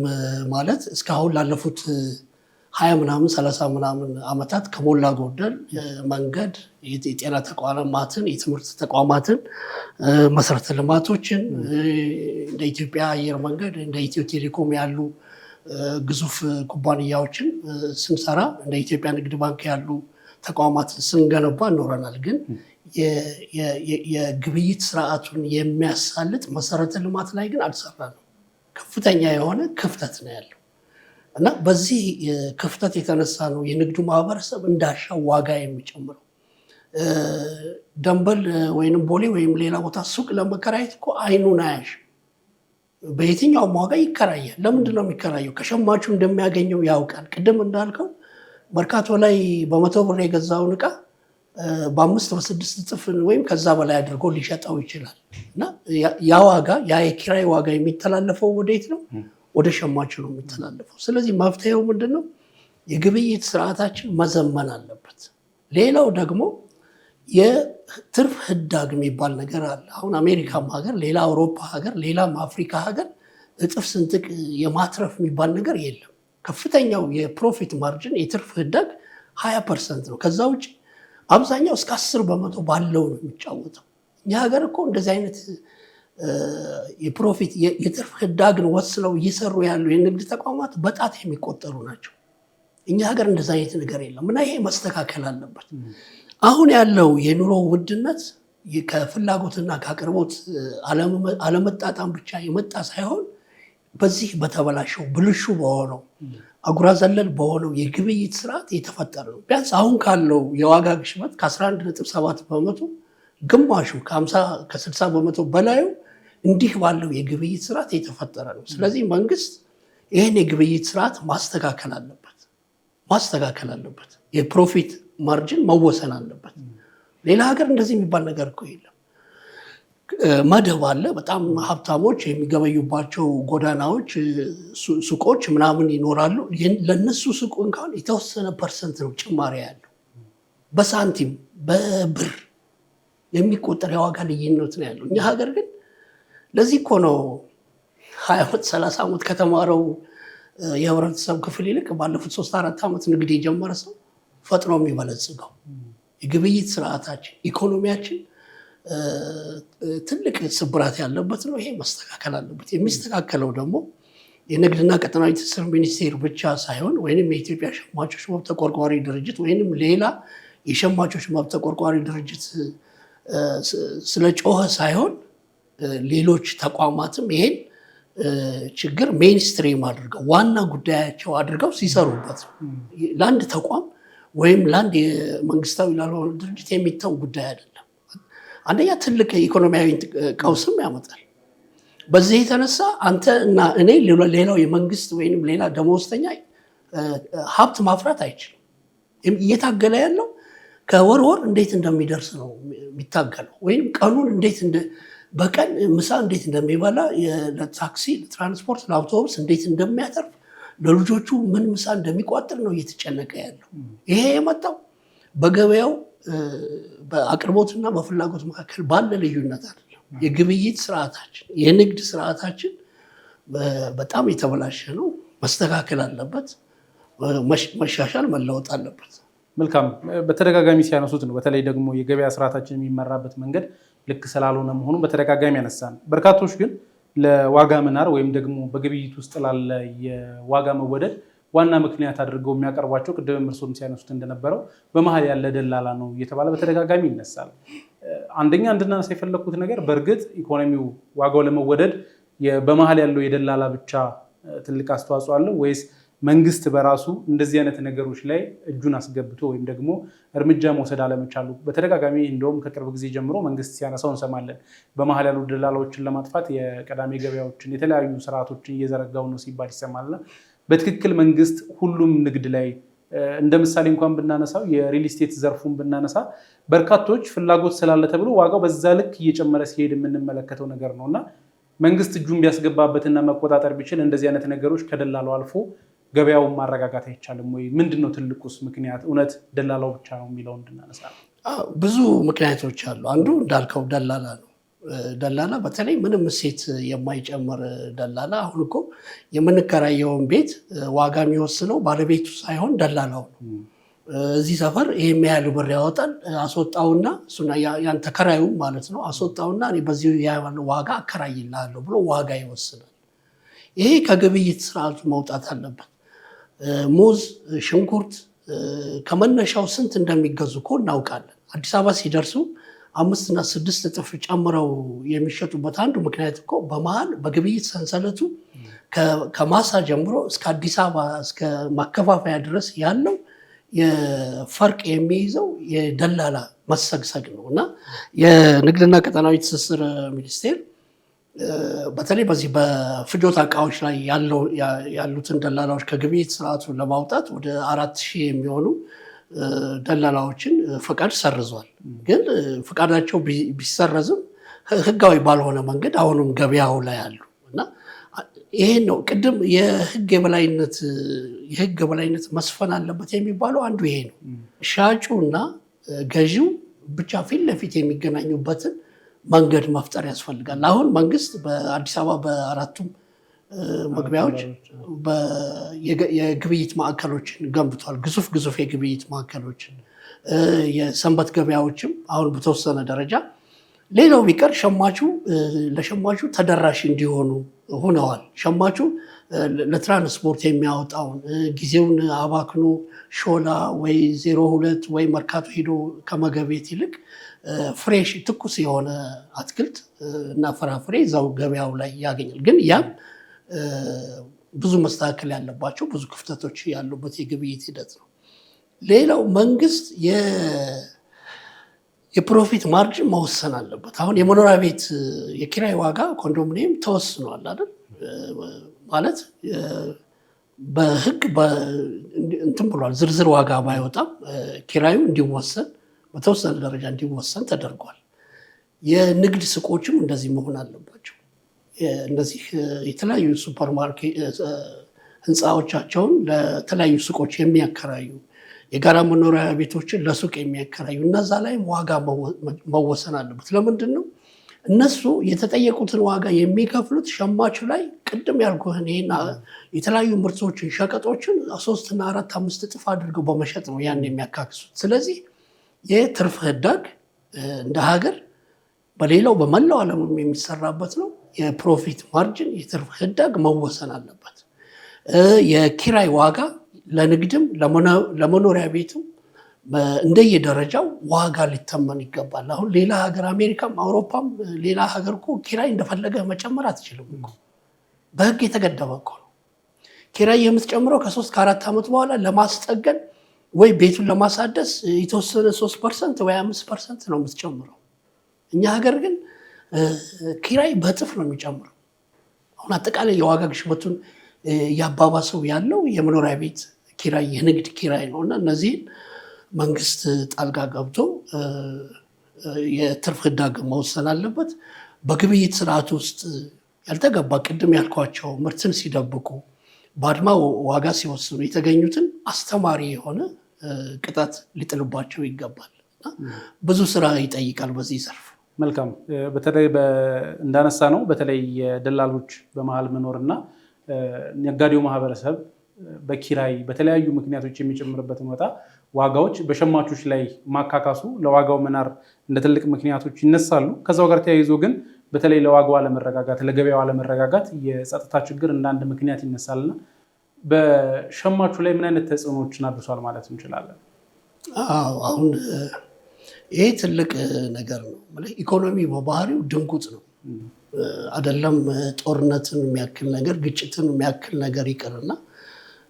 ማለት እስካሁን ላለፉት 20 ምናምን 30 ምናምን ዓመታት ከሞላ ጎደል መንገድ፣ የጤና ተቋማትን፣ የትምህርት ተቋማትን፣ መሰረተ ልማቶችን እንደ ኢትዮጵያ አየር መንገድ እንደ ኢትዮ ቴሌኮም ያሉ ግዙፍ ኩባንያዎችን ስንሰራ እንደ ኢትዮጵያ ንግድ ባንክ ያሉ ተቋማትን ስንገነባ እኖረናል። ግን የግብይት ስርዓቱን የሚያሳልጥ መሰረተ ልማት ላይ ግን አልሰራንም። ከፍተኛ የሆነ ክፍተት ነው ያለው እና በዚህ ክፍተት የተነሳ ነው የንግዱ ማህበረሰብ እንዳሻው ዋጋ የሚጨምረው። ደንበል ወይም ቦሌ ወይም ሌላ ቦታ ሱቅ ለመከራየት እኮ አይኑን አያሽ በየትኛውም ዋጋ ይከራያል። ለምንድን ነው የሚከራየው? ከሸማቹ እንደሚያገኘው ያውቃል። ቅድም እንዳልከው መርካቶ ላይ በ100 ብር የገዛውን እቃ በ5 በ6 እጥፍ ወይም ከዛ በላይ አድርጎ ሊሸጠው ይችላል እና ያ ዋጋ ያ የኪራይ ዋጋ የሚተላለፈው ወዴት ነው? ወደ ሸማቹ ነው የሚተላለፈው። ስለዚህ መፍትሄው ምንድን ነው? የግብይት ስርዓታችን መዘመን አለበት። ሌላው ደግሞ የትርፍ ህዳግ የሚባል ነገር አለ። አሁን አሜሪካም ሀገር፣ ሌላ አውሮፓ ሀገር፣ ሌላም አፍሪካ ሀገር እጥፍ ስንጥቅ የማትረፍ የሚባል ነገር የለም። ከፍተኛው የፕሮፊት ማርጅን የትርፍ ህዳግ 20% ነው። ከዛ ውጭ አብዛኛው እስከ 10% ባለው ነው የሚጫወተው። እኛ ሀገር እኮ እንደዚህ አይነት የፕሮፊት የትርፍ ህዳግን ወስነው እየሰሩ ያሉ የንግድ ተቋማት በጣት የሚቆጠሩ ናቸው። እኛ ሀገር እንደዚህ አይነት ነገር የለም እና ይሄ መስተካከል አለበት። አሁን ያለው የኑሮ ውድነት ከፍላጎትና ከአቅርቦት አለመጣጣም ብቻ የመጣ ሳይሆን በዚህ በተበላሸው ብልሹ በሆነው አጉራ ዘለል በሆነው የግብይት ስርዓት የተፈጠረ ነው። ቢያንስ አሁን ካለው የዋጋ ግሽበት ከ11.7% ግማሹ ከ60% በላዩ እንዲህ ባለው የግብይት ስርዓት የተፈጠረ ነው። ስለዚህ መንግስት ይህን የግብይት ስርዓት ማስተካከል አለበት። የፕሮፊት ማርጅን መወሰን አለበት። ሌላ ሀገር እንደዚህ የሚባል ነገር እኮ የለም። መደብ አለ። በጣም ሀብታሞች የሚገበዩባቸው ጎዳናዎች፣ ሱቆች ምናምን ይኖራሉ። ለነሱ ሱቅ እንኳን የተወሰነ ፐርሰንት ነው ጭማሪ ያለው። በሳንቲም በብር የሚቆጠር የዋጋ ልዩነት ነው ያለው። እኛ ሀገር ግን ለዚህ እኮ ነው 20 ዓመት 30 ዓመት ከተማረው የህብረተሰብ ክፍል ይልቅ ባለፉት 3-4 ዓመት ንግድ የጀመረ ሰው ፈጥኖ የሚበለጽገው። የግብይት ስርዓታችን ኢኮኖሚያችን ትልቅ ስብራት ያለበት ነው። ይሄ መስተካከል አለበት። የሚስተካከለው ደግሞ የንግድና ቀጠናዊ ትስስር ሚኒስቴር ብቻ ሳይሆን ወይም የኢትዮጵያ ሸማቾች መብት ተቆርቋሪ ድርጅት ወይም ሌላ የሸማቾች መብት ተቆርቋሪ ድርጅት ስለ ጮኸ ሳይሆን ሌሎች ተቋማትም ይሄን ችግር ሜንስትሪም አድርገው ዋና ጉዳያቸው አድርገው ሲሰሩበት ለአንድ ተቋም ወይም ለአንድ መንግስታዊ ላልሆነ ድርጅት የሚተው ጉዳይ አይደለም። አንደኛ ትልቅ ኢኮኖሚያዊ ቀውስም ያመጣል። በዚህ የተነሳ አንተ እና እኔ ሌላው የመንግስት ወይም ሌላ ደመወዝተኛ ሀብት ማፍራት አይችልም። እየታገለ ያለው ከወር ወር እንዴት እንደሚደርስ ነው የሚታገለው። ወይም ቀኑን እንዴት በቀን ምሳ እንዴት እንደሚበላ፣ ለታክሲ፣ ለትራንስፖርት፣ ለአውቶቡስ እንዴት እንደሚያተርፍ፣ ለልጆቹ ምን ምሳ እንደሚቋጥር ነው እየተጨነቀ ያለው። ይሄ የመጣው በገበያው በአቅርቦትና በፍላጎት መካከል ባለ ልዩነት አይደለም። የግብይት ስርዓታችን የንግድ ስርዓታችን በጣም የተበላሸ ነው። መስተካከል አለበት። መሻሻል መለወጥ አለበት። መልካም። በተደጋጋሚ ሲያነሱት ነው በተለይ ደግሞ የገበያ ስርዓታችን የሚመራበት መንገድ ልክ ስላልሆነ መሆኑ በተደጋጋሚ ያነሳን። በርካቶች ግን ለዋጋ መናር ወይም ደግሞ በግብይት ውስጥ ላለ የዋጋ መወደድ ዋና ምክንያት አድርገው የሚያቀርቧቸው ቅድም እርሶም ሲያነሱት እንደነበረው በመሀል ያለ ደላላ ነው እየተባለ በተደጋጋሚ ይነሳል። አንደኛ እንድናነሳ የፈለኩት ነገር በእርግጥ ኢኮኖሚው ዋጋው ለመወደድ በመሀል ያለው የደላላ ብቻ ትልቅ አስተዋጽኦ አለው ወይስ መንግስት በራሱ እንደዚህ አይነት ነገሮች ላይ እጁን አስገብቶ ወይም ደግሞ እርምጃ መውሰድ አለመቻሉ? በተደጋጋሚ እንደውም ከቅርብ ጊዜ ጀምሮ መንግስት ሲያነሳው እንሰማለን። በመሀል ያሉ ደላላዎችን ለማጥፋት የቀዳሚ ገበያዎችን የተለያዩ ስርዓቶችን እየዘረጋው ነው ሲባል ይሰማልና በትክክል መንግስት ሁሉም ንግድ ላይ እንደ ምሳሌ እንኳን ብናነሳው የሪል ስቴት ዘርፉን ብናነሳ በርካቶች ፍላጎት ስላለ ተብሎ ዋጋው በዛ ልክ እየጨመረ ሲሄድ የምንመለከተው ነገር ነው እና መንግስት እጁን ቢያስገባበትና መቆጣጠር ቢችል እንደዚህ አይነት ነገሮች ከደላላው አልፎ ገበያውን ማረጋጋት አይቻልም ወይ? ምንድነው ትልቁስ ምክንያት? እውነት ደላላው ብቻ ነው የሚለው እንድናነሳ ብዙ ምክንያቶች አሉ። አንዱ እንዳልከው ደላላ ነው። ደላላ በተለይ ምንም እሴት የማይጨምር ደላላ። አሁን እኮ የምንከራየውን ቤት ዋጋ የሚወስነው ባለቤቱ ሳይሆን ደላላው ነው። እዚህ ሰፈር ይሄን ያህል ብር ያወጣል፣ አስወጣውና እሱና ያን ተከራዩ ማለት ነው አስወጣውና እኔ በዚህ ዋጋ አከራይልሃለሁ ብሎ ዋጋ ይወስናል። ይሄ ከግብይት ስርዓቱ መውጣት አለበት። ሙዝ፣ ሽንኩርት ከመነሻው ስንት እንደሚገዙ እኮ እናውቃለን። አዲስ አበባ ሲደርሱ 5 እና 6 እጥፍ ጨምረው የሚሸጡበት አንዱ ምክንያት እኮ በመሀል በግብይት ሰንሰለቱ ከማሳ ጀምሮ እስከ አዲስ አበባ እስከ ማከፋፈያ ድረስ ያለው የፈርቅ የሚይዘው የደላላ መሰግሰግ ነው እና የንግድና ቀጠናዊ ትስስር ሚኒስቴር በተለይ በዚህ በፍጆታ እቃዎች ላይ ያሉትን ደላላዎች ከግብይት ስርዓቱ ለማውጣት ወደ 4000 የሚሆኑ ደላላዎችን ፈቃድ ሰርዟል። ግን ፈቃዳቸው ቢሰረዝም ህጋዊ ባልሆነ መንገድ አሁንም ገበያው ላይ አሉ እና ይሄን ነው ቅድም የህግ የበላይነት መስፈን አለበት የሚባለው አንዱ ይሄ ነው። ሻጩ እና ገዢው ብቻ ፊት ለፊት የሚገናኙበትን መንገድ መፍጠር ያስፈልጋል። አሁን መንግስት በአዲስ አበባ በአራቱም መግቢያዎች የግብይት ማዕከሎችን ገንብቷል። ግዙፍ የግብይት ማዕከሎችን፣ የሰንበት ገበያዎችም አሁን በተወሰነ ደረጃ ሌላው ቢቀር ለሸማቹ ተደራሽ እንዲሆኑ ሆነዋል። ሸማቹ ለትራንስፖርት የሚያወጣውን ጊዜውን አባክኖ ሾላ ወይ 02 ወይ መርካቶ ሄዶ ከመገቤት ይልቅ ፍሬሽ ትኩስ የሆነ አትክልት እና ፍራፍሬ እዛው ገበያው ላይ ያገኛል። ግን ያም ብዙ መስተካከል ያለባቸው ብዙ ክፍተቶች ያሉበት የግብይት ሂደት ነው። ሌላው መንግስት የፕሮፊት ማርጅን መወሰን አለበት። አሁን የመኖሪያ ቤት የኪራይ ዋጋ ኮንዶሚኒየም ተወስኗል አይደል? ማለት በህግ እንትን ብሏል። ዝርዝር ዋጋ ባይወጣም ኪራዩ እንዲወሰን በተወሰነ ደረጃ እንዲወሰን ተደርጓል። የንግድ ሱቆችም እንደዚህ መሆን አለባቸው። እነዚህ የተለያዩ ሱፐርማርኬት ህንፃዎቻቸውን ለተለያዩ ሱቆች የሚያከራዩ የጋራ መኖሪያ ቤቶችን ለሱቅ የሚያከራዩ እነዛ ላይ ዋጋ መወሰን አለበት። ለምንድን ነው እነሱ የተጠየቁትን ዋጋ የሚከፍሉት? ሸማቹ ላይ ቅድም ያልኩህን ይሄን የተለያዩ ምርቶችን ሸቀጦችን 3 እና 4 5 እጥፍ አድርገው በመሸጥ ነው ያን የሚያካክሱት። ስለዚህ የትርፍ ህዳግ እንደ ሀገር በመላው ዓለም የሚሰራበት ነው። የፕሮፊት ማርጅን የትርፍ ህዳግ መወሰን አለበት። የኪራይ ዋጋ ለንግድም ለመኖሪያ ቤትም እንደየደረጃው ዋጋ ሊተመን ይገባል። አሁን ሌላ ሀገር አሜሪካም አውሮፓም ሌላ ሀገር እኮ ኪራይ እንደፈለገ መጨመር አትችልም እኮ በህግ የተገደበ እኮ ነው። ኪራይ የምትጨምረው ከ3 ከ4 ዓመት በኋላ ለማስጠገን ወይ ቤቱን ለማሳደስ የተወሰነ 3% ወይ 5% ነው የምትጨምረው። እኛ ሀገር ግን ኪራይ በእጥፍ ነው የሚጨምረው። አሁን አጠቃላይ የዋጋ ግሽበቱን እያባባሰው ያለው የመኖሪያ ቤት ኪራይ የንግድ ኪራይ ነው እና እነዚህን መንግስት ጣልቃ ገብቶ የትርፍ ህዳግ መወሰን አለበት። በግብይት ስርዓት ውስጥ ያልተገባ ቅድም ያልኳቸው ምርትን ሲደብቁ በአድማ ዋጋ ሲወስኑ የተገኙትን አስተማሪ የሆነ ቅጣት ሊጥልባቸው ይገባል። ብዙ ስራ ይጠይቃል በዚህ ዘርፍ። መልካም። በተለይ እንዳነሳ ነው በተለይ የደላሎች በመሃል መኖርና ነጋዴው ማህበረሰብ በኪራይ በተለያዩ ምክንያቶች የሚጨምርበትን ዋጋዎች በሸማቾች ላይ ማካካሱ ለዋጋው መናር እንደ ትልቅ ምክንያቶች ይነሳሉ። ከዛው ጋር ተያይዞ ግን በተለይ ለዋጋው አለመረጋጋት ለገበያው አለመረጋጋት የጸጥታ ችግር እንደ አንድ ምክንያት ይነሳልና በሸማቹ ላይ ምን አይነት ተጽዕኖዎችን አድርሷል ማለት እንችላለን? አሁን ይሄ ትልቅ ነገር ነው። ኢኮኖሚ በባህሪው ድንቁጥ ነው አይደለም። ጦርነትን የሚያክል ነገር ግጭትን የሚያክል ነገር ይቅርና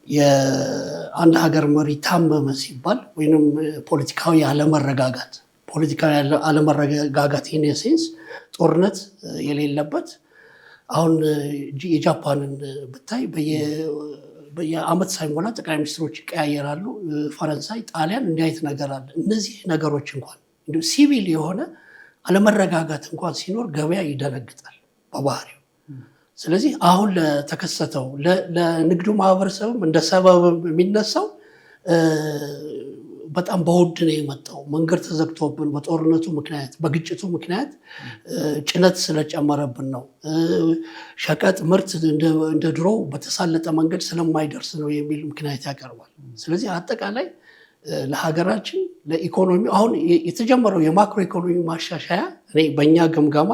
የአንድ ሀገር መሪ ታመመ ሲባል ወይንም ፖለቲካዊ አለመረጋጋት ኢንሴንስ ጦርነት የሌለበት አሁን የጃፓንን ብታይ በየአመት ሳይሞላ ጠቅላይ ሚኒስትሮች ይቀያየራሉ። ፈረንሳይ፣ ጣሊያን እንዲህ አይነት ነገር አለ። እነዚህ ነገሮች እንኳን ሲቪል የሆነ አለመረጋጋት እንኳን ሲኖር ገበያ ይደነግጣል በባህሪው። ስለዚህ አሁን ለተከሰተው ለንግዱ ማህበረሰብም እንደ ሰበብ የሚነሳው በጣም በውድ ነው የመጣው። መንገድ ተዘግቶብን በጦርነቱ ምክንያት በግጭቱ ምክንያት ጭነት ስለጨመረብን ነው። ሸቀጥ ምርት እንደ ድሮ በተሳለጠ መንገድ ስለማይደርስ ነው የሚል ምክንያት ያቀርባል። ስለዚህ አጠቃላይ ለሀገራችን ለኢኮኖሚ አሁን የተጀመረው የማክሮ ኢኮኖሚ ማሻሻያ እኔ በእኛ ግምገማ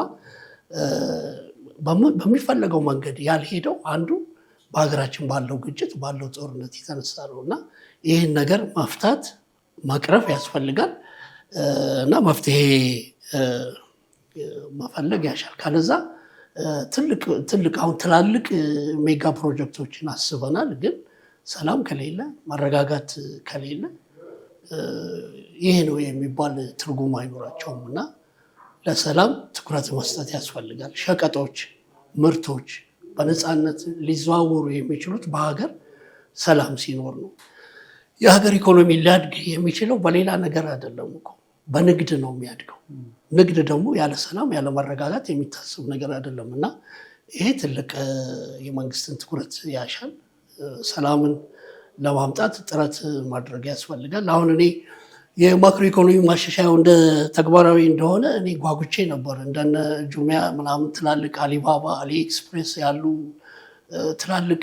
በሚፈለገው መንገድ ያልሄደው አንዱ በሀገራችን ባለው ግጭት ባለው ጦርነት የተነሳ ነው እና ይህን ነገር መፍታት ማቅረፍ ያስፈልጋል እና መፍትሄ መፈለግ ያሻል። ካለዛ ትልቅ አሁን ትላልቅ ሜጋ ፕሮጀክቶችን አስበናል፣ ግን ሰላም ከሌለ መረጋጋት ከሌለ ይሄ ነው የሚባል ትርጉም አይኖራቸውም እና ለሰላም ትኩረት መስጠት ያስፈልጋል። ሸቀጦች፣ ምርቶች በነፃነት ሊዘዋወሩ የሚችሉት በሀገር ሰላም ሲኖር ነው። የሀገር ኢኮኖሚ ሊያድግ የሚችለው በሌላ ነገር አይደለም እኮ በንግድ ነው የሚያድገው። ንግድ ደግሞ ያለ ሰላም ያለ መረጋጋት የሚታሰብ ነገር አይደለም እና ይሄ ትልቅ የመንግስትን ትኩረት ያሻል። ሰላምን ለማምጣት ጥረት ማድረግ ያስፈልጋል። አሁን እኔ የማክሮ ኢኮኖሚ ማሻሻያው እንደ ተግባራዊ እንደሆነ እኔ ጓጉቼ ነበር። እንደነ ጁሚያ ምናምን ትላልቅ አሊባባ፣ አሊ ኤክስፕሬስ ያሉ ትላልቅ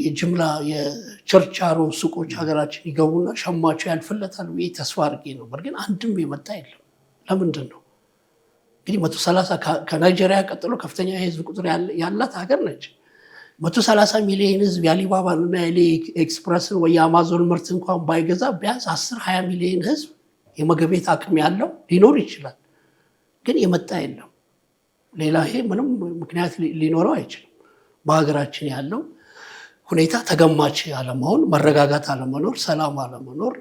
የጅምላ የችርቻሮ ሱቆች ሀገራችን ይገቡና ሸማቹ ያልፍለታል ብዬ ተስፋ አድርጌ ነበር። ግን አንድም የመጣ የለም። ለምንድን ነው እንግዲህ 130 ከናይጄሪያ ቀጥሎ ከፍተኛ የህዝብ ቁጥር ያላት ሀገር ነች። 130 ሚሊዮን ህዝብ የአሊባባን እና የአሊ ኤክስፕረስን ወይ የአማዞን ምርት እንኳን ባይገዛ ቢያንስ 10-20 ሚሊዮን ህዝብ የመገቤት አቅም ያለው ሊኖር ይችላል። ግን የመጣ የለም። ሌላ ይሄ ምንም ምክንያት ሊኖረው አይችልም። በሀገራችን ያለው ሁኔታ ተገማች አለመሆን፣ መረጋጋት አለመኖር፣ ሰላም አለመኖር፣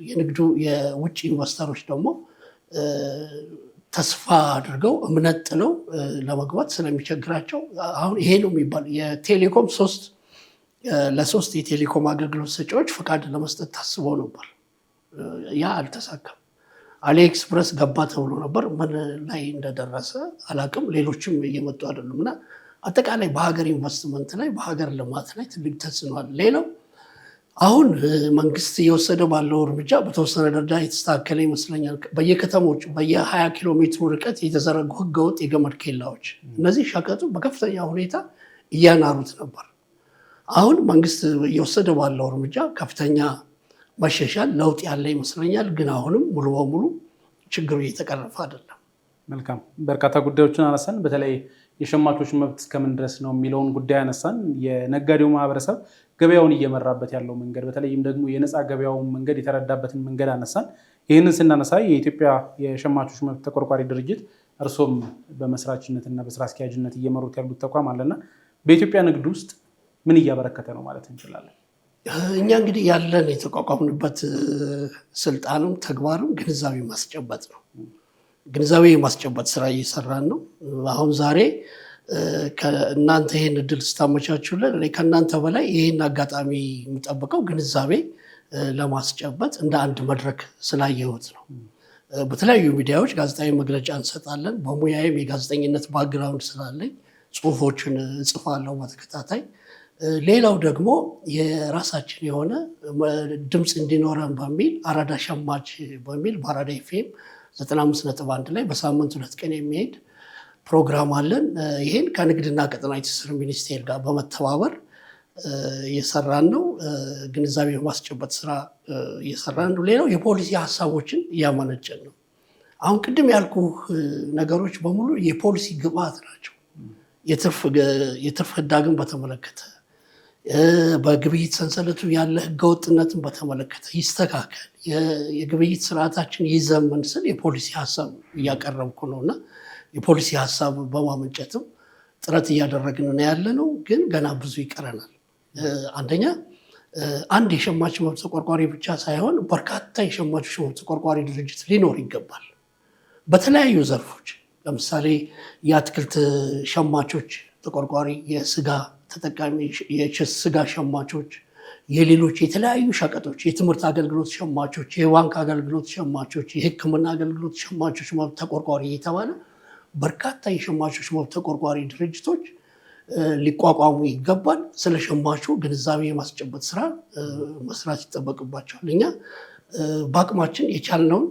የንግዱ የውጭ ኢንቨስተሮች ደግሞ ተስፋ አድርገው እምነት ጥለው ለመግባት ስለሚቸግራቸው አሁን ይሄ ነው የሚባል የቴሌኮም ለሶስት የቴሌኮም አገልግሎት ሰጪዎች ፈቃድ ለመስጠት ታስቦ ነበር። ያ አልተሳካም። አሊ ኤክስፕረስ ገባ ተብሎ ነበር። ምን ላይ እንደደረሰ አላቅም። ሌሎችም እየመጡ አይደሉም እና አጠቃላይ በሀገር ኢንቨስትመንት ላይ በሀገር ልማት ላይ ትልቅ ተጽዕኗል። ሌላው አሁን መንግስት እየወሰደ ባለው እርምጃ በተወሰነ ደረጃ የተስተካከለ ይመስለኛል። በየከተሞች በየ20 ኪሎ ሜትሩ ርቀት የተዘረጉ ህገወጥ የገመድ ኬላዎች እነዚህ ሸቀጡ በከፍተኛ ሁኔታ እያናሩት ነበር። አሁን መንግስት እየወሰደ ባለው እርምጃ ከፍተኛ መሻሻል ለውጥ ያለ ይመስለኛል። ግን አሁንም ሙሉ በሙሉ ችግሩ እየተቀረፈ አይደለም። መልካም። በርካታ ጉዳዮችን አነሳን። በተለይ የሸማቾች መብት እስከምን ድረስ ነው የሚለውን ጉዳይ አነሳን። የነጋዴው ማህበረሰብ ገበያውን እየመራበት ያለው መንገድ በተለይም ደግሞ የነፃ ገበያውን መንገድ የተረዳበትን መንገድ አነሳን። ይህንን ስናነሳ የኢትዮጵያ የሸማቾች መብት ተቆርቋሪ ድርጅት እርሶም በመስራችነትና በስራ አስኪያጅነት እየመሩት ያሉት ተቋም አለና በኢትዮጵያ ንግድ ውስጥ ምን እያበረከተ ነው ማለት እንችላለን? እኛ እንግዲህ ያለን የተቋቋምንበት ስልጣንም ተግባርም ግንዛቤ ማስጨበጥ ነው። ግንዛቤ የማስጨበጥ ስራ እየሰራን ነው። አሁን ዛሬ እናንተ ይህን እድል ስታመቻቹልን እኔ ከእናንተ በላይ ይህን አጋጣሚ የሚጠብቀው ግንዛቤ ለማስጨበጥ እንደ አንድ መድረክ ስላየሁት ነው። በተለያዩ ሚዲያዎች ጋዜጣዊ መግለጫ እንሰጣለን። በሙያዬም የጋዜጠኝነት ባክግራውንድ ስላለኝ ጽሁፎችን እጽፋለሁ በተከታታይ። ሌላው ደግሞ የራሳችን የሆነ ድምፅ እንዲኖረን በሚል አራዳ ሸማች በሚል በአራዳ ኤፍኤም 95.1 ላይ በሳምንት 2 ቀን የሚሄድ ፕሮግራም አለን። ይህን ከንግድና ቀጠናዊ ትስስር ሚኒስቴር ጋር በመተባበር እየሰራን ነው። ግንዛቤ በማስጨበጥ ስራ እየሰራን ነው። ሌላው የፖሊሲ ሀሳቦችን እያመነጨን ነው። አሁን ቅድም ያልኩ ነገሮች በሙሉ የፖሊሲ ግብዓት ናቸው። የትርፍ ህዳግን በተመለከተ በግብይት ሰንሰለቱ ያለ ህገወጥነትን በተመለከተ ይስተካከል፣ የግብይት ስርዓታችን ይዘመን ስል የፖሊሲ ሀሳብ እያቀረብኩ ነው እና የፖሊሲ ሀሳብ በማመንጨትም ጥረት እያደረግን ነው ያለ ነው። ግን ገና ብዙ ይቀረናል። አንደኛ አንድ የሸማች መብት ተቆርቋሪ ብቻ ሳይሆን በርካታ የሸማቾች መብት ተቆርቋሪ ድርጅት ሊኖር ይገባል በተለያዩ ዘርፎች። ለምሳሌ የአትክልት ሸማቾች ተቆርቋሪ፣ የስጋ ተጠቃሚ የስጋ ሸማቾች፣ የሌሎች የተለያዩ ሸቀጦች፣ የትምህርት አገልግሎት ሸማቾች፣ የባንክ አገልግሎት ሸማቾች፣ የሕክምና አገልግሎት ሸማቾች መብት ተቆርቋሪ እየተባለ በርካታ የሸማቾች መብት ተቆርቋሪ ድርጅቶች ሊቋቋሙ ይገባል። ስለ ሸማቹ ግንዛቤ የማስጨበጥ ስራ መስራት ይጠበቅባቸዋል። እኛ በአቅማችን የቻልነውን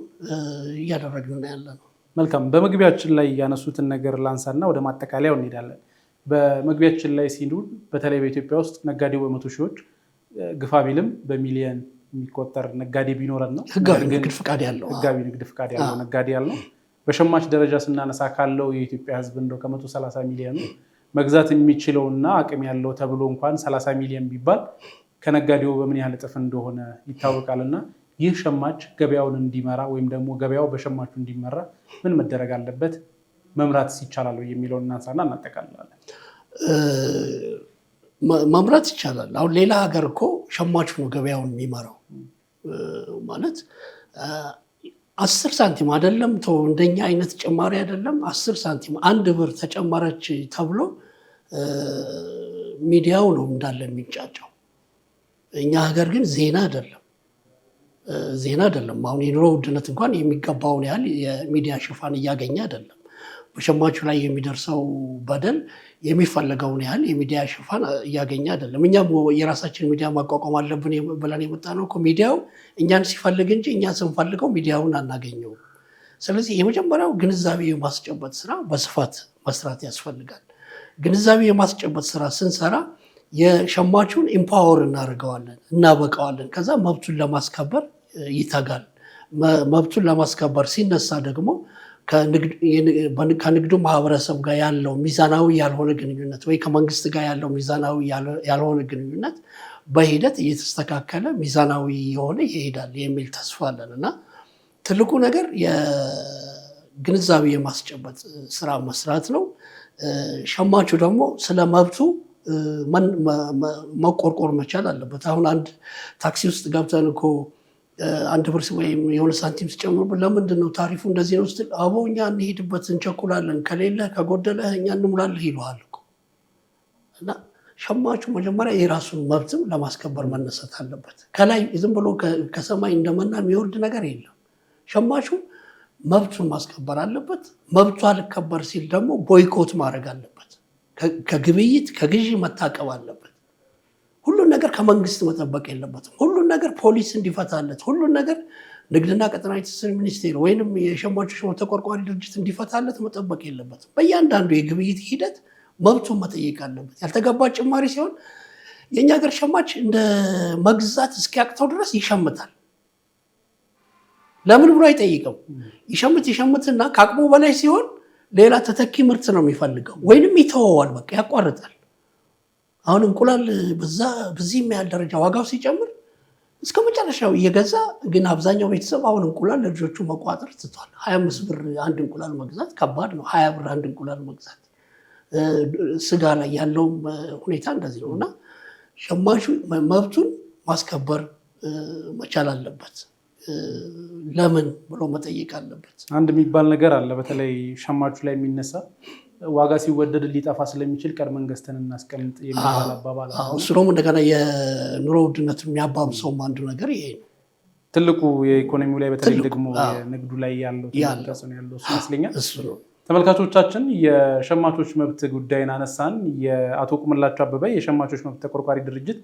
እያደረግን ያለ ነው። መልካም። በመግቢያችን ላይ ያነሱትን ነገር ላንሳና ወደ ማጠቃለያው እንሄዳለን። በመግቢያችን ላይ ሲሉ በተለይ በኢትዮጵያ ውስጥ ነጋዴው በመቶ ሺዎች ግፋ ቢልም በሚሊየን የሚቆጠር ነጋዴ ቢኖረን ነው ህጋዊ ንግድ ፍቃድ ያለው ነጋዴ ያለው። በሸማች ደረጃ ስናነሳ ካለው የኢትዮጵያ ህዝብ እንደው ከ130 ሚሊዮን መግዛት የሚችለውና አቅም ያለው ተብሎ እንኳን 30 ሚሊዮን ቢባል ከነጋዴው በምን ያህል እጥፍ እንደሆነ ይታወቃልና ይህ ሸማች ገበያውን እንዲመራ ወይም ደግሞ ገበያው በሸማቹ እንዲመራ ምን መደረግ አለበት? መምራት ይቻላል የሚለውን እናንሳና እናጠቃልላለን። መምራት ይቻላል። አሁን ሌላ ሀገር እኮ ሸማቹ ነው ገበያውን የሚመራው ማለት 10 ሳንቲም አይደለም እንደኛ አይነት ጭማሪ አይደለም። 10 ሳንቲም 1 ብር ተጨመረች ተብሎ ሚዲያው ነው እንዳለ የሚጫጫው። እኛ ሀገር ግን ዜና አይደለም። አሁን የኑሮ ውድነት እንኳን የሚገባውን ያህል የሚዲያ ሽፋን እያገኘ አይደለም። በሸማቹ ላይ የሚደርሰው በደል የሚፈለገውን ያህል የሚዲያ ሽፋን እያገኘ አይደለም። እኛም የራሳችን ሚዲያ ማቋቋም አለብን ብለን የመጣ ነው እኮ። ሚዲያው እኛን ሲፈልግ እንጂ እኛ ስንፈልገው ሚዲያውን አናገኘውም። ስለዚህ የመጀመሪያው ግንዛቤ የማስጨበጥ ስራ በስፋት መስራት ያስፈልጋል። ግንዛቤ የማስጨበጥ ስራ ስንሰራ የሸማቹን ኢምፓወር እናደርገዋለን፣ እናበቃዋለን። ከዛ መብቱን ለማስከበር ይተጋል። መብቱን ለማስከበር ሲነሳ ደግሞ ከንግዱ ማህበረሰብ ጋር ያለው ሚዛናዊ ያልሆነ ግንኙነት ወይ ከመንግስት ጋር ያለው ሚዛናዊ ያልሆነ ግንኙነት በሂደት እየተስተካከለ ሚዛናዊ የሆነ ይሄዳል የሚል ተስፋ አለን እና ትልቁ ነገር የግንዛቤ የማስጨበጥ ስራ መስራት ነው። ሸማቹ ደግሞ ስለ መብቱ መቆርቆር መቻል አለበት። አሁን አንድ ታክሲ ውስጥ ገብተን እኮ 1 ብር ወይም የሆነ ሳንቲም ሲጨምሩበት ለምንድን ነው ታሪፉ እንደዚህ ነው ስትል አቦ እኛ እንሄድበት እንቸኩላለን፣ ከሌለ ከጎደለ እኛ እንሙላለህ ይለዋል እኮ። እና ሸማቹ መጀመሪያ የራሱን መብትም ለማስከበር መነሳት አለበት። ከላይ ዝም ብሎ ከሰማይ እንደመና የሚወርድ ነገር የለም። ሸማቹ መብቱን ማስከበር አለበት። መብቱ አልከበር ሲል ደግሞ ቦይኮት ማድረግ አለበት። ከግብይት ከግዢ መታቀብ አለበት። ሁሉን ነገር ከመንግስት መጠበቅ የለበትም። ሁሉን ነገር ፖሊስ እንዲፈታለት፣ ሁሉን ነገር ንግድና ቀጠናዊ ትስስር ሚኒስቴር ወይንም የሸማቾች መብት ተቆርቋሪ ድርጅት እንዲፈታለት መጠበቅ የለበትም። በእያንዳንዱ የግብይት ሂደት መብቱን መጠየቅ አለበት። ያልተገባ ጭማሪ ሲሆን የእኛ ሀገር ሸማች እንደ መግዛት እስኪያቅተው ድረስ ይሸምታል። ለምን ብሎ አይጠይቅም። ይሸምትና ከአቅሙ በላይ ሲሆን ሌላ ተተኪ ምርት ነው የሚፈልገው ወይንም ይተወዋል፣ በቃ ያቋርጣል። አሁን እንቁላል በዚህ የሚያህል ደረጃ ዋጋው ሲጨምር እስከ መጨረሻው እየገዛ ግን አብዛኛው ቤተሰብ አሁን እንቁላል ለልጆቹ መቋጠር ትቷል። 25 ብር አንድ እንቁላል መግዛት ከባድ ነው። 20 ብር አንድ እንቁላል መግዛት ስጋ ላይ ያለው ሁኔታ እንደዚህ ነው እና ሸማቹ መብቱን ማስከበር መቻል አለበት። ለምን ብሎ መጠየቅ አለበት። አንድ የሚባል ነገር አለ። በተለይ ሸማቹ ላይ የሚነሳ ዋጋ ሲወደድ ሊጠፋ ስለሚችል ቀድመን ገዝተን እናስቀምጥ የሚባል አባባል አለ። እሱም እንደገና የኑሮ ውድነት የሚያባብሰውም አንዱ ነገር ይሄ ነው። ትልቁ የኢኮኖሚው ላይ በተለይ ደግሞ የንግዱ ላይ ያለው ተጽዕኖ ያለው እሱ ይመስለኛል። እሱ ነው። ተመልካቾቻችን የሸማቾች መብት ጉዳይን አነሳን። የአቶ ቁምላቸው አበበ የሸማቾች መብት ተቆርቋሪ ድርጅት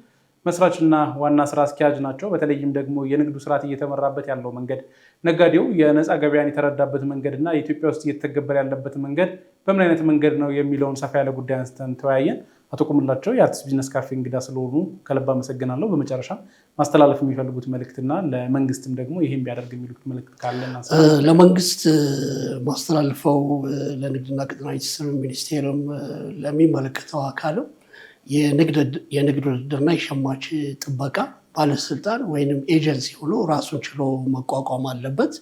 መስራችና ዋና ስራ አስኪያጅ ናቸው። በተለይም ደግሞ የንግዱ ስርዓት እየተመራበት ያለው መንገድ፣ ነጋዴው የነፃ ገበያን የተረዳበት መንገድ እና ኢትዮጵያ ውስጥ እየተተገበረ ያለበት መንገድ በምን አይነት መንገድ ነው የሚለውን ሰፋ ያለ ጉዳይ አንስተን ተወያየን። አቶ ቁምላቸው የአርቲስት ቢዝነስ ካፌ እንግዳ ስለሆኑ ከልብ አመሰግናለሁ። በመጨረሻ ማስተላለፍ የሚፈልጉት መልእክትና ለመንግስትም ደግሞ ይሄን ቢያደርግ የሚሉት መልእክት ካለና ለመንግስት ማስተላልፈው ለንግድና ቀጠናዊ ትስስር ሚኒስቴርም ለሚመለከተው አካልም የንግድ ውድድርና የሸማች ጥበቃ ባለስልጣን ወይንም ኤጀንሲ ሆኖ ራሱን ችሎ መቋቋም አለበት።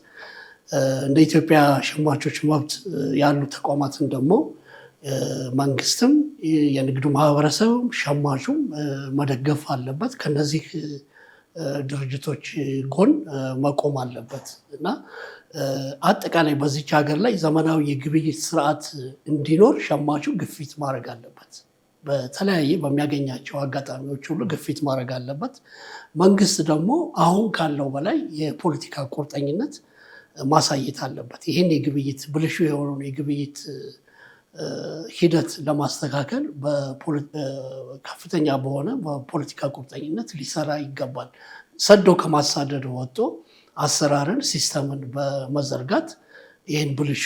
እንደ ኢትዮጵያ ሸማቾች መብት ያሉ ተቋማትን ደግሞ መንግስትም የንግዱ ማህበረሰብም ሸማቹም መደገፍ አለበት። ከነዚህ ድርጅቶች ጎን መቆም አለበት እና አጠቃላይ በዚች ሀገር ላይ ዘመናዊ የግብይት ስርዓት እንዲኖር ሸማቹ ግፊት ማድረግ አለበት። በተለያየ በሚያገኛቸው አጋጣሚዎች ሁሉ ግፊት ማድረግ አለበት። መንግስት ደግሞ አሁን ካለው በላይ የፖለቲካ ቁርጠኝነት ማሳየት አለበት። ይህን የግብይት ብልሹ የሆነውን የግብይት ሂደት ለማስተካከል ከፍተኛ በሆነ በፖለቲካ ቁርጠኝነት ሊሰራ ይገባል። ሰዶ ከማሳደድ ወጥቶ አሰራርን፣ ሲስተምን በመዘርጋት ይህን ብልሹ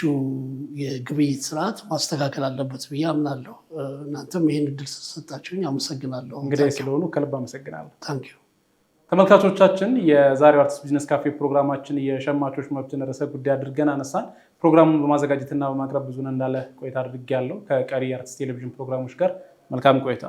የግብይት ስርዓት ማስተካከል አለበት ብዬ አምናለሁ። እናንተም ይህን እድል ስለሰጣችሁኝ አመሰግናለሁ። እንግዲህ ስለሆኑ ከልብ አመሰግናለሁ። ታንኪዩ። ተመልካቾቻችን የዛሬው አርቲስት ቢዝነስ ካፌ ፕሮግራማችን የሸማቾች መብትን ርዕሰ ጉዳይ አድርገን አነሳን። ፕሮግራሙን በማዘጋጀትና በማቅረብ ብዙን እንዳለ ቆይታ አድርጌያለሁ። ከቀሪ የአርቲስት ቴሌቪዥን ፕሮግራሞች ጋር መልካም ቆይታ